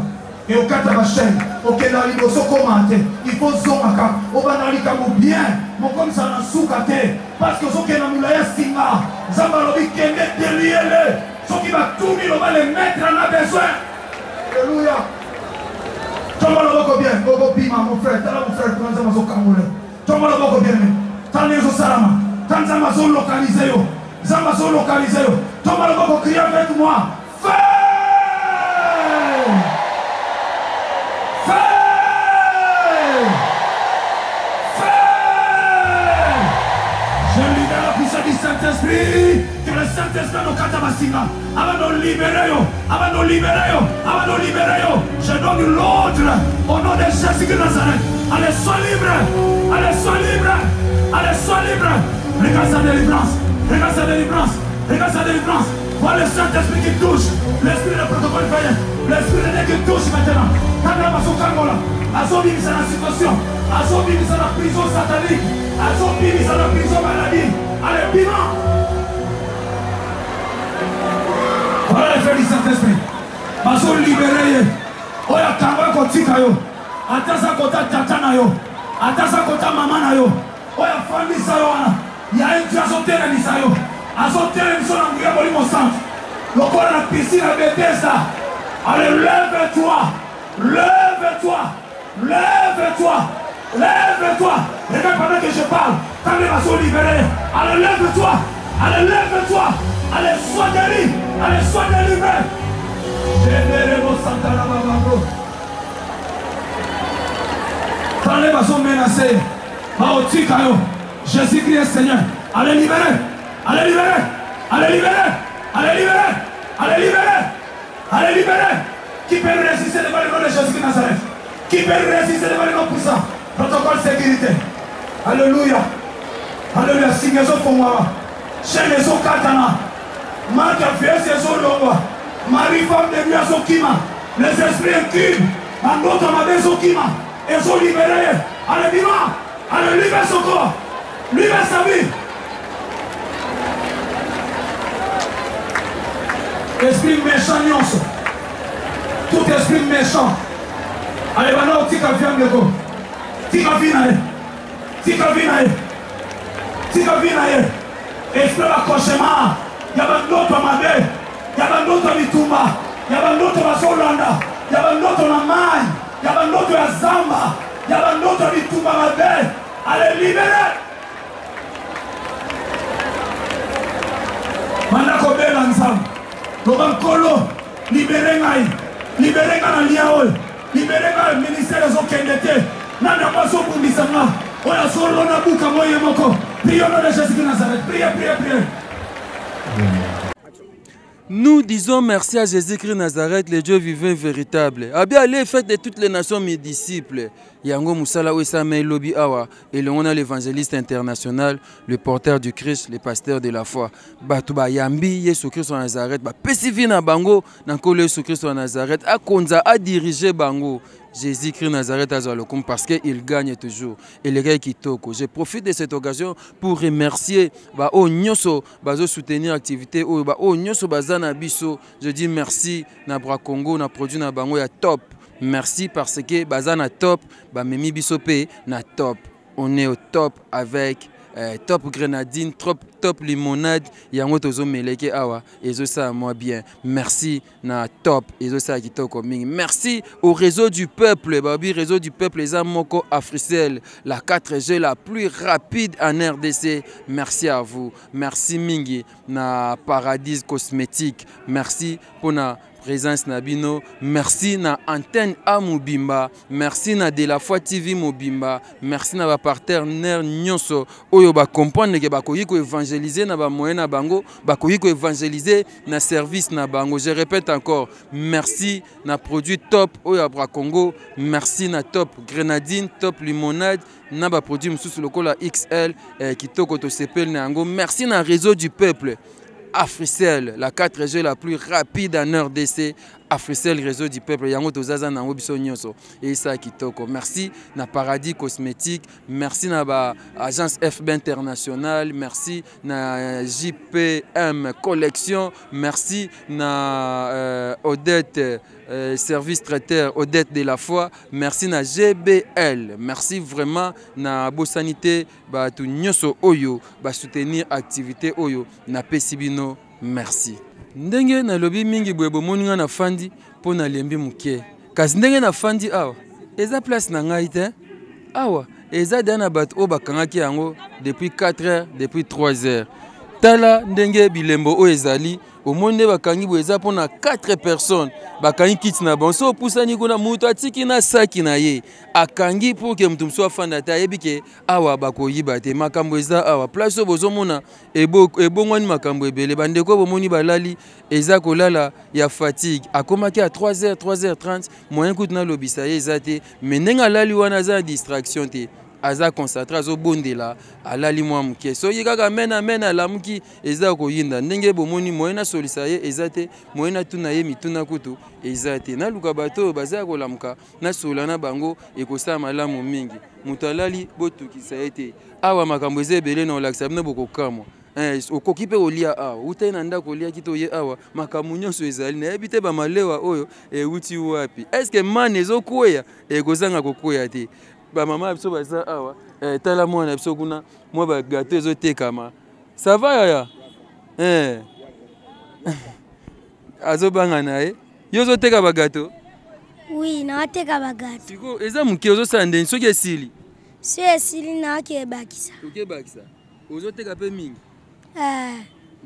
Et au Katabachène. Au Kenali, au Sokomate. Il faut zonaka. Au Banalika, bien. Mon comme ça n'a soukate. Parce que ce qui est dans Moulaya Singa. Zambalobi Kende Deliele. Ce qui va tourner, on va les mettre en a besoin. Alléluia. Tomba le boko bien. Boko bima mon frère. Tala mon frère. Tanza mazo kamule. Tomba le boko bien. Tane zo salama. Tanza mazo localisé yo. Zamba zo localisé yo. Tomba le boko crie avec moi. Feu! Feu! Feu! Je libère la puissance du Saint-Esprit. Que le Saint-Esprit nous katabasinga. Avant de libérer yo. Avant de libérer yo. Avant de libérer yo. Je donne l'ordre au nom de Jésus de Nazareth. Allez, sois libre. Allez, sois libre. Allez, sois libre. Regarde sa délivrance. Regarde sa délivrance. Regarde sa délivrance. Voilà le Saint-Esprit qui touche. L'esprit de protocole païen. L'esprit de Dieu qui touche maintenant. Quand on va sur Kangola, Azobi mise à la situation. Azobi mise à la prison satanique. Azobi mise à la prison maladie. Allez, bilan. Voilà l'effet du Saint-Esprit. Bazo libéré. Oya kangwa kotika yo. Atasa kota tata na yo. Atasa kota mama na yo. Oya famille sa yo wana. Ya une azo teremisa yo. Azo teremisa na mouya boli mon sang. Lokola na piscine à Bethesda. Allez, lève-toi. Lève-toi. Lève-toi. Lève-toi. Regarde pendant que je parle. Quand les bazo libérés. Allez, lève-toi. Allez, lève-toi. Allez, sois délivré. Allez, sois délivré. Quand les bateaux menacés, Jésus-Christ est Seigneur. Allez libérer, allez libérer, allez libérer, allez libérer, allez libérer, Allez, libérez. Qui peut résister devant le nom de Jésus de Nazareth? Qui peut résister devant le nom puissant? Protocole sécurité. Alléluia. Alléluia. Signaison pour moi. Chez les eaux Katana. Marc a fait ses eaux longues. Marie, femme de nuit à Zokima. Les esprits incubes. En d'autres, ma des Zokima. Ils sont libérés. Allez, vivant. Allez, libère son corps. Libère sa vie. Esprit méchant, nyonso. Tout esprit méchant. Allez, maintenant, tika viande go. Tika vinae. Tika vinae. Tika vinae. Esprit d'accrochement. Il y a un autre mabe. Il y a un autre mitumba. Il y a un autre Mazolanda. Il y a un autre Namai. Il y a un autre Azamba. Il y a un autre mitumba mabe. Allez, libérez. Manako bela nzambe. Loban kolo. Libérez ngai. Libérez ngai na liaoy. Libérez ngai ministère zo kendete. Nana maso bundisanga. Oya solo na buka moye moko. Priez au nom de Jésus de Nazareth. Priez, priez, priez. Nous disons merci à Jésus-Christ Nazareth, le Dieu vivant et véritable. Abi allez faites de toutes les nations mes disciples. Yango Moussala Ouessame Lobi Awa et on a l'évangéliste international, le porteur du Christ, le pasteur de la foi. Batuba Yambi Yesu Christ en Nazareth, ba pesifi na bango nankolo Yesu Christ en Nazareth, a konza a diriger bango. Jésus-Christ Nazareth Azalokum parce qu'il gagne toujours. Et les gars qui toko. Je profite de cette occasion pour remercier au Nyoso, soutenir l'activité au Nyoso Bazana Biso. Je dis merci na Bra Congo, na produit na bango ya top. Merci parce que Bazana top, Memi Bisope na top. On est au top avec top grenadine, top limonade, yango tozo meleke awa, ezo ça moi bien. Merci na top, ezo ça kitoko mingi. Merci au réseau du peuple, babi réseau du peuple les Amoko Africell, la 4G la plus rapide en RDC. Merci à vous. Merci mingi na Paradis Cosmétique. Merci pour na présence Nabino, merci na antenne à Mobimba, merci na de la foi TV Mobimba, merci na ba partenaire nyonso oyo ba comprendre que ba koyi ko évangéliser na ba moyen na bango, ba koyi ko évangéliser na service na bango. Je répète encore, merci na produit top oyo Bra Congo, merci na top grenadine, top limonade, na ba produit msusu lokola XL kitoko to sepel na ngo. Merci na réseau du peuple. Africell, la 4G la plus rapide en RDC. Africell, réseau du peuple. Yango tozaza na obiso nyonso. Et ça kitoko. Merci na Paradis Cosmétique. Merci na ba agence FB International. Merci na JPM Collection. Merci na Odette service traiteur Odette de la foi. Merci na GBL. Merci vraiment na Bo Sanité ba tu nyonso oyo ba soutenir activité oyo na Pesibino. Merci. Ndenge na lobi mingi bwebo moninga na fandi po na lembi muke. Kasi ndenge na fandi awa eza place na ngai te. Awa eza dana bat o bakangaki yango depuis 4 heures, depuis 3 heures. Tala ndenge bilembo o ezali au monde bakangi bo eza pona 4 personnes bakangi kiti na banso pusani kuna mutu atiki na saki na ye akangi pour que mutu mso afanda ta yebike awa bakoyiba te makambo eza awa place bozomona ebongwani makambo ebele bandeko bomoni balali eza kolala ya fatigue akomaki à 3h 3h30 moyen kutu na lobisa ye eza te mais nenga lali wana za distraction te aza concentré azo bondela alali mwa muke so yikaka mena lamuki eza koyinda ndenge bomoni moyena solisa ye eza te moyena tuna ye mituna kutu eza te na luka bato baza kolamuka na sola na bango ekosala malamu mingi mutu alali botukisa ye te awa makambo eza ebele na olakisa bino bokokamwa okoki mpe kolia awa utai na ndako olia kito ye awa makambo nyonso ezali nayebi te bamalewa oyo ewuti wapi eske mane ezokweya ekozanga kokweya te maman biso baza awa tala mwana biso kuna mwa ba gâteau ezotekama ça va yaya azobanga naye yo ozoteka ba gâteau oui naoteka ba gâteau siko eza muke ozosala ndeni soki esili so esili naokebakisa okebakisa ozoteka mpe mingi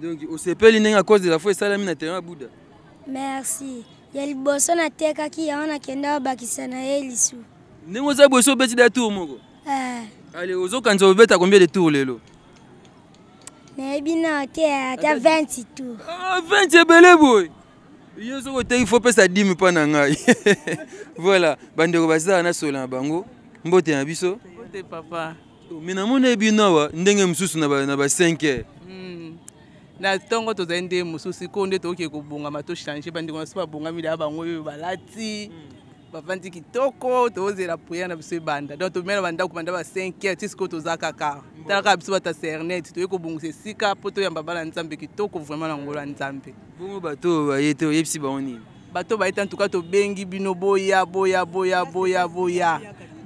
donc osepeli ndenge à cause de la foi esalami na terrain Bouddha. Merci ya liboso natekaki yango nakenda obakisa na ye lisu. Ndenge oza boso beti da tour moko. Allez, ozokanza obeta combien de tours lelo? Nayebi na te ata 20 tours. 20 ebele boy. Il faut pas ça dîme pas nanga. Voilà, bandeko baza na sola bango. Mbote na biso. Mbote papa. Mina mona binawa ndenge mususu na ba 5h. Na tongo to zende mususu konde to ke kubunga mato changer bandeko na soba bunga mila bango yo balati. Bavandi kitoko to zela puya na biso banda. Donc to mela banda ku banda ba 5h tisiko to zakaka. Taka biso bata sernet to ekobungisa sika poto ya babala nzambe kitoko vraiment na ngolo nzambe. Bongo bato ba yete oyepsi ba oni. Bato ba yete en tout cas to bengi bino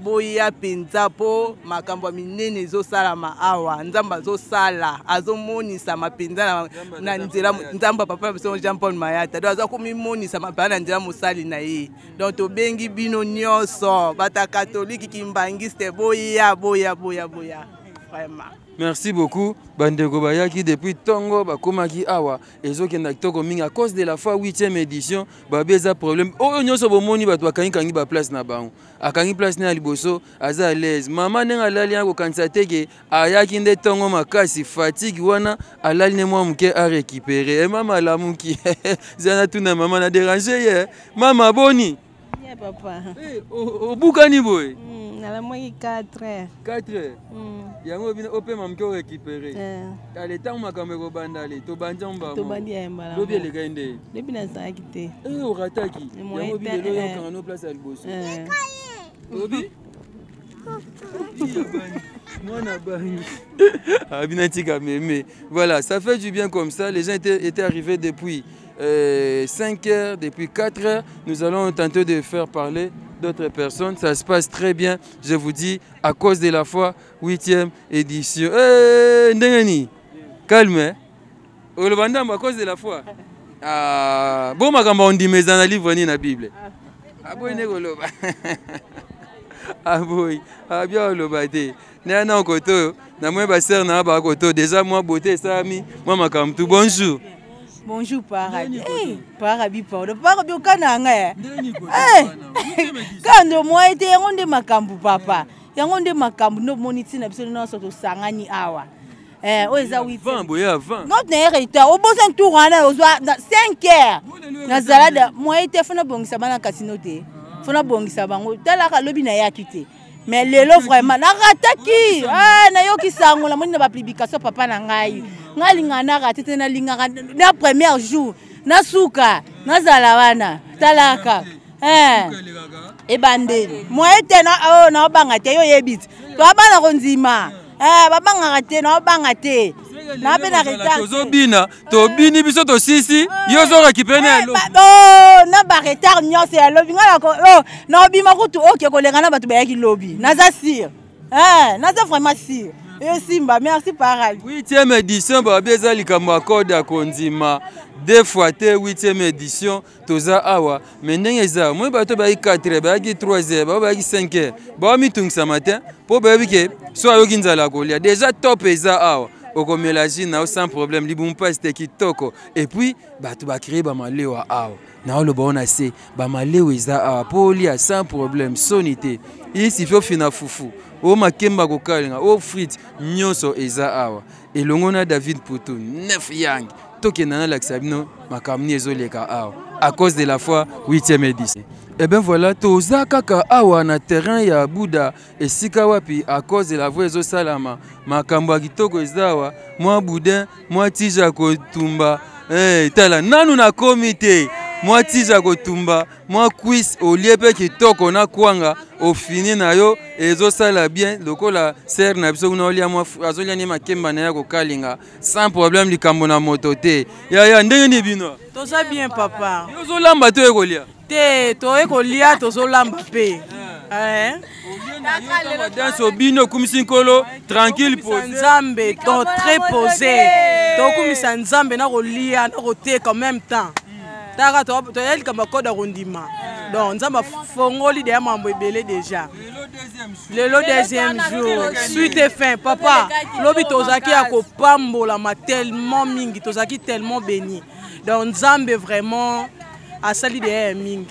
boya penza po makambo minene zo sala maawa nzamba zo sala azomonisa mapenza na nzela nzamba papa biso Jean Paul Mayata do azo komimonisa mapana nzela musali na ye donc to bengi bino nyonso bata catholique kimbangiste boya vraiment. Merci beaucoup. Bandeko bayaki depuis Tongo bakomaki awa ezokenda kitoko mingi à cause de la fois 8e édition babeza problème. Oh nyonso bomoni bato akangi ba place na bango. Akangi place na liboso aza à l'aise. Mama nenga lali yango kanisa teke ayaki nde Tongo makasi fatigue wana alali ne mwa muke a récupérer. Et mama la muki. Zana tuna mama na déranger ye. Mama boni. Yeah papa. Eh obukani boy. La moitié 4h. 4h. Yango bino ope mamko récupérer. Allez tant makameko bandale to banja mbamo. To bandia mbala. Lobi le gainde. Lobi na sakite. Orataki. Yango bino lo yokanga no place al bosso. Lobi. Mwana bani. Abinatika mémé. Voilà, ça fait du bien comme ça. Les gens étaient arrivés depuis 5h, depuis 4h. Nous allons tenter de faire parler d'autres personnes. Ça se passe très bien, je vous dis, à cause de la foi, 8e édition. Ndengeni, calme, hein? À cause de la foi. Bon, on dit mais dans le livre ni la Bible. Ah bon, ah boy, ah bien le bâté. N'a koto, na moi basser na ba koto. Déjà moi beauté ça ami, moi makam tout bonjour. Bonjour Parabi. Parabi Paulo. Parabi okananga. Quand moi était yangonde makambu papa. Yangonde makambu no moniti na biso na soto sangani awa. Oza 8. Boya 20. Non na reta. O bosan tour wana ozwa 5h. Na zalada moi était fona bongisa bana casino te. Fona bongisa bango. Tala ka lobi na yakite. Mais lelo vraiment na rataki. Na yoki sango la moni na ba publication papa na ngai. Ngalinga na ratete na linga na premier jour na suka na zalawana talaka e bande moi ete na na banga te yo yebit to abana konzima babanga rate na banga te na pe na retard tozo bina to bini biso to sisi yo zo récupérer na ba retard nyose ya lobi ngala ko na bima kutu oke ko lenga na batu ba yaki lobi na za sir na za vraiment sir. Simba, merci Paral. 8e édition, babeza likambo code à Konzima. 2 fois 8e édition, toza awa. Maintenant eza, moi bato ba 4h, ba 3h, ba 5h. Ba mi tung sa matin, po ba bike, so ayoki nzala kolia. Déjà top eza awa. Oko mélange na sans problème, libumpa c'était kitoko. Et puis bato ba créer ba malewa awa. Na lo ba ona se, ba malewa eza awa. Po lia sans problème, sonité. Ici faut fina fufu. O makemba kokalinga o frites nyonso eza awa elongona David Poutou 9 yang tokenda na laksabino makamni ezoleka awa à cause de la foi 8e édition. Et ben voilà toza kaka awa na terrain ya Bouddha esika wapi à cause de la voie ezo salama makambo kitoko ezawa mwa boudin mwa tija kotumba tala nanu na komite moi tija kotumba moi quiz au lieu pe kitoko na kwanga au fini na yo ezo sala bien lokola ser na biso na olia moi azolia ni makemba na ya kokalinga sans problème likambo na moto te ya ndenge ni bino to ça bien papa yo zo lamba to ekolia te to ekolia to zo lamba pe dans au bino kumisinkolo tranquille posé nzambe donc très posé to kumisa nzambe na kolia na koteka en même temps. Taka to yel kama koda rondima. Donc nzamba fongoli de mambo ebele déjà. Le deuxième jour, suite et fin papa, lobi tozaki akopambola ma tellement mingi, tozaki tellement béni. Donc nzambe vraiment a sali de mingi.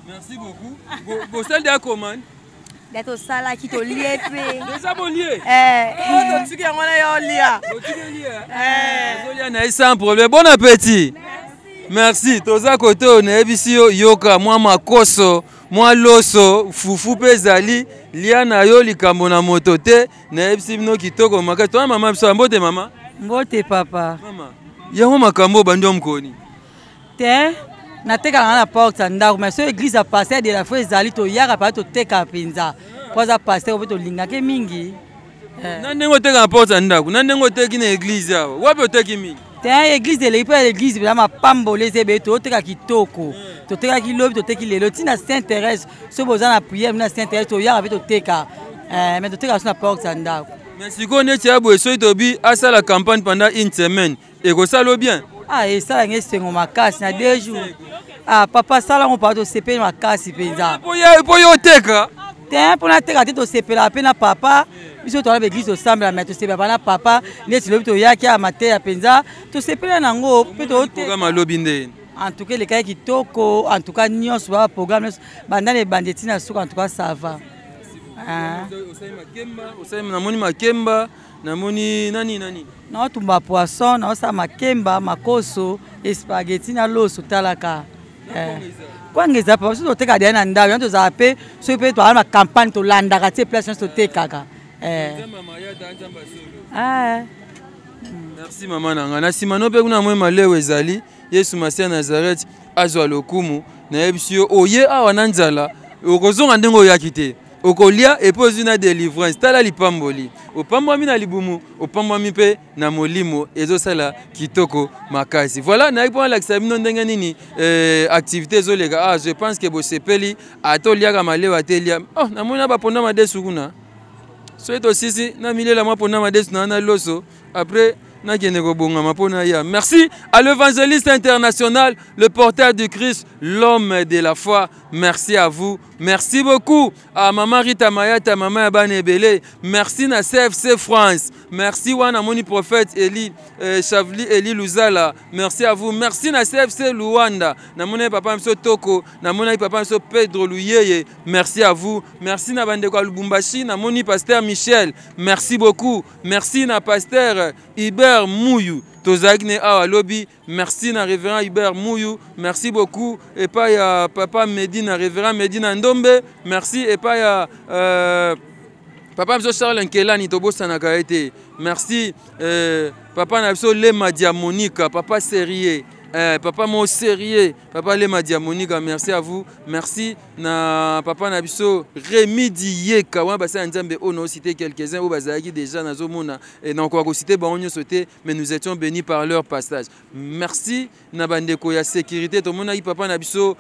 Merci beaucoup. Bo sel de commande. D'être sala qui te lié pe. Déjà bon lié. To tiki ngona yo lia. Zolia na sans problème. Bon appétit. Merci. Toza koto na ebisio yoka mwa makoso, mwa loso, fufu pe zali, lia na yo likambo na moto te, na ebisi bino kitoko makasi. Toi mama biso mbote mama? Mbote papa. Mama. Yango makambo bandi omkoni. Te na teka na porte ndako, mais so église a passer de la foi zali to yaka pa to teka pinza. Poza passer obeto lingake mingi. Na ndengo teka na porte ndako, na ndengo teki na église awa. Wapi oteki mingi? Te église de l'église la ma pambole zebe to teka kitoko. To teka ki lobi to teki lelo tina s'intéresse so boza na prière na s'intéresse to yaka to teka. Mais to teka na porte ndako. Mais si on est à Boissoy Tobi, à ça la campagne pendant une semaine, et que ça le bien. Ah, et ça, c'est ma casse, il y a 2 jours. Ah, papa, ça là, on parle de CP, ma casse, il pour y oteka. Tiens, pour la terre, tu as CP, la peine à papa. Ils sont dans l'église au semble, mais tu sais pas, papa, les tu le yaki à mater à penza, tu sais pas, nango, peut-être. En tout cas, les cas qui toko, en tout cas, nous sommes au programme, dans les banditines, en tout cas, ça va. Namoni makemba, namoni nani. Na tumba poisson, na osa makemba, makoso, spaghetti na loso talaka. Kwa ngeza pa so teka dia na ndawo, yanto za pe so pe to ala campagne to landa ka te place so teka ka. Merci maman nanga. Na simano pe kuna mwe malewe ezali, Yesu Masia Nazareth azwa lokumu, na yebisio oye awa nanzala, okozonga ndengo yakite. Okolia epozi na délivrance tala lipamboli opambwami na libumu opambwami pe na molimo ezosala kitoko makasi. Voilà na ipo la kisabino ndenge nini activité zolega. Je pense que bosepeli atoliaka malewa telia na mona ba ponda madesu kuna so eto sisi na milela mwa ponda madesu na loso après. Merci à l'évangéliste international, le porteur du Christ, l'homme de la foi. Merci à vous. Merci beaucoup à Maman Rita Mayata, Maman Abanebele. Merci à CFC France. Merci à mon prophète Eli Chavli Eli Luzala. Merci à vous. Merci à CFC Luanda. Namone papa mso Toko. Namone papa mso Pedro Luyeye. Merci à vous. Merci à Bandeko Lubumbashi. Namoni pasteur Michel. Merci beaucoup. Merci à pasteur Iber Mouyou. Tozagne awa lobby. Merci na révérend Hubert Mouyou. Merci beaucoup. Et pas ya papa Medina, révérend Medina Ndombe. Merci. Et pas ya papa Mso Charles Nkelani Tobo Sanakaete. Merci. Papa Nabso Lema Diamonika. Papa Sérieux. Papa Mo Sérieux. Papa Lema Diamonika. Merci à vous. Merci. Na papa Nabiso Rémi Diyeka. Wan basa Nzambe on a cité quelques-uns au Bazaki déjà na Zomona. Et donc on a cité Baonyo sauté. Mais nous étions bénis par leur passage. Merci. Na bandeko ya sécurité. Tout le monde a papa Nabiso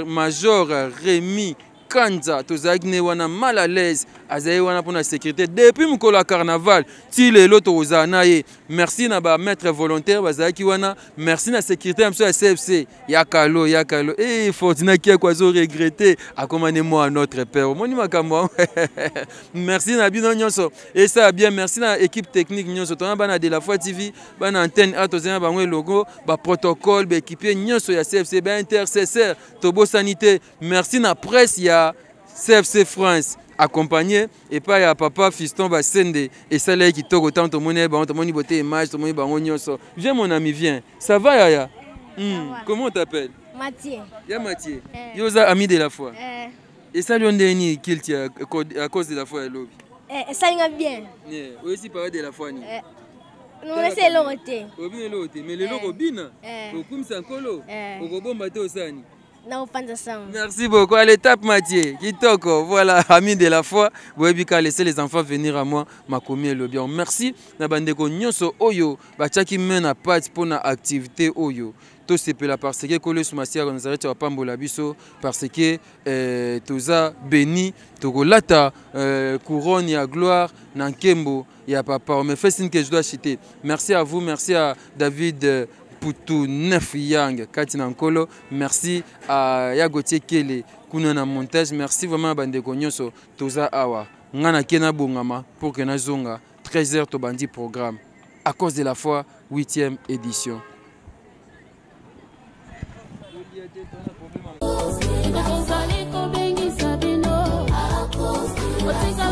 Major Rémi Kanza, tozagné wana mal à l'aise, azaye wana pour la sécurité depuis mukolo carnaval, ti lelo tozana ye. Merci na ba maître volontaire bazaki wana, merci na sécurité amso ya CFC, yakalo. Et Fortina qui a quoi regretté, accompagnez-moi à notre père. Moni makambo. Merci na bino nyonso. Et ça bien, merci na équipe technique nyonso. Tona bana de la foi TV, bana antenne a tozana ba logo, ba protocole, ba équipier nyonso ya CFC, ba intercesseur, tobo sanité. Merci na presse ya CFC France accompagné et pas ya papa fiston Basende et ça là qui toque autant ton monnaie beauté image ton monnaie bangonyoso. Viens mon ami viens. Ça va Yaya? Comment on t'appelle? Mathieu. Ya Mathieu. Yoza ami de la foi. Et ça lui on déni qu'il tient à cause de la foi l'eau. Ça ira bien. Oui si parler de la foi ni. Non c'est l'autre. Obine l'autre mais le logo bina. Okum sankolo. Okobomba te osani. Merci beaucoup. À l'étape Mathieu, Kitoko, voilà, ami de la foi. Vous avez laissé les enfants venir à moi, ma commis le bien. Merci. Nabandeko nyonso oyo, bachaki mena part pour na activité oyo. Tout c'est là parce que Kolo Sumasia Nazareth wa pambola biso parce que toza béni, tokolata couronne ya gloire nankembo ya papa. On me fait signe que je dois chiter. Merci à vous, merci à David Poutou Neuf Yang Katina Nkolo. Merci à Yagotier Kele Kunana montage. Merci vraiment à Bandeko Nyonso Toza Awa Ngana Kena Bongama pour que Nazonga 13h to bandi programme à cause de la foi 8e édition. Otika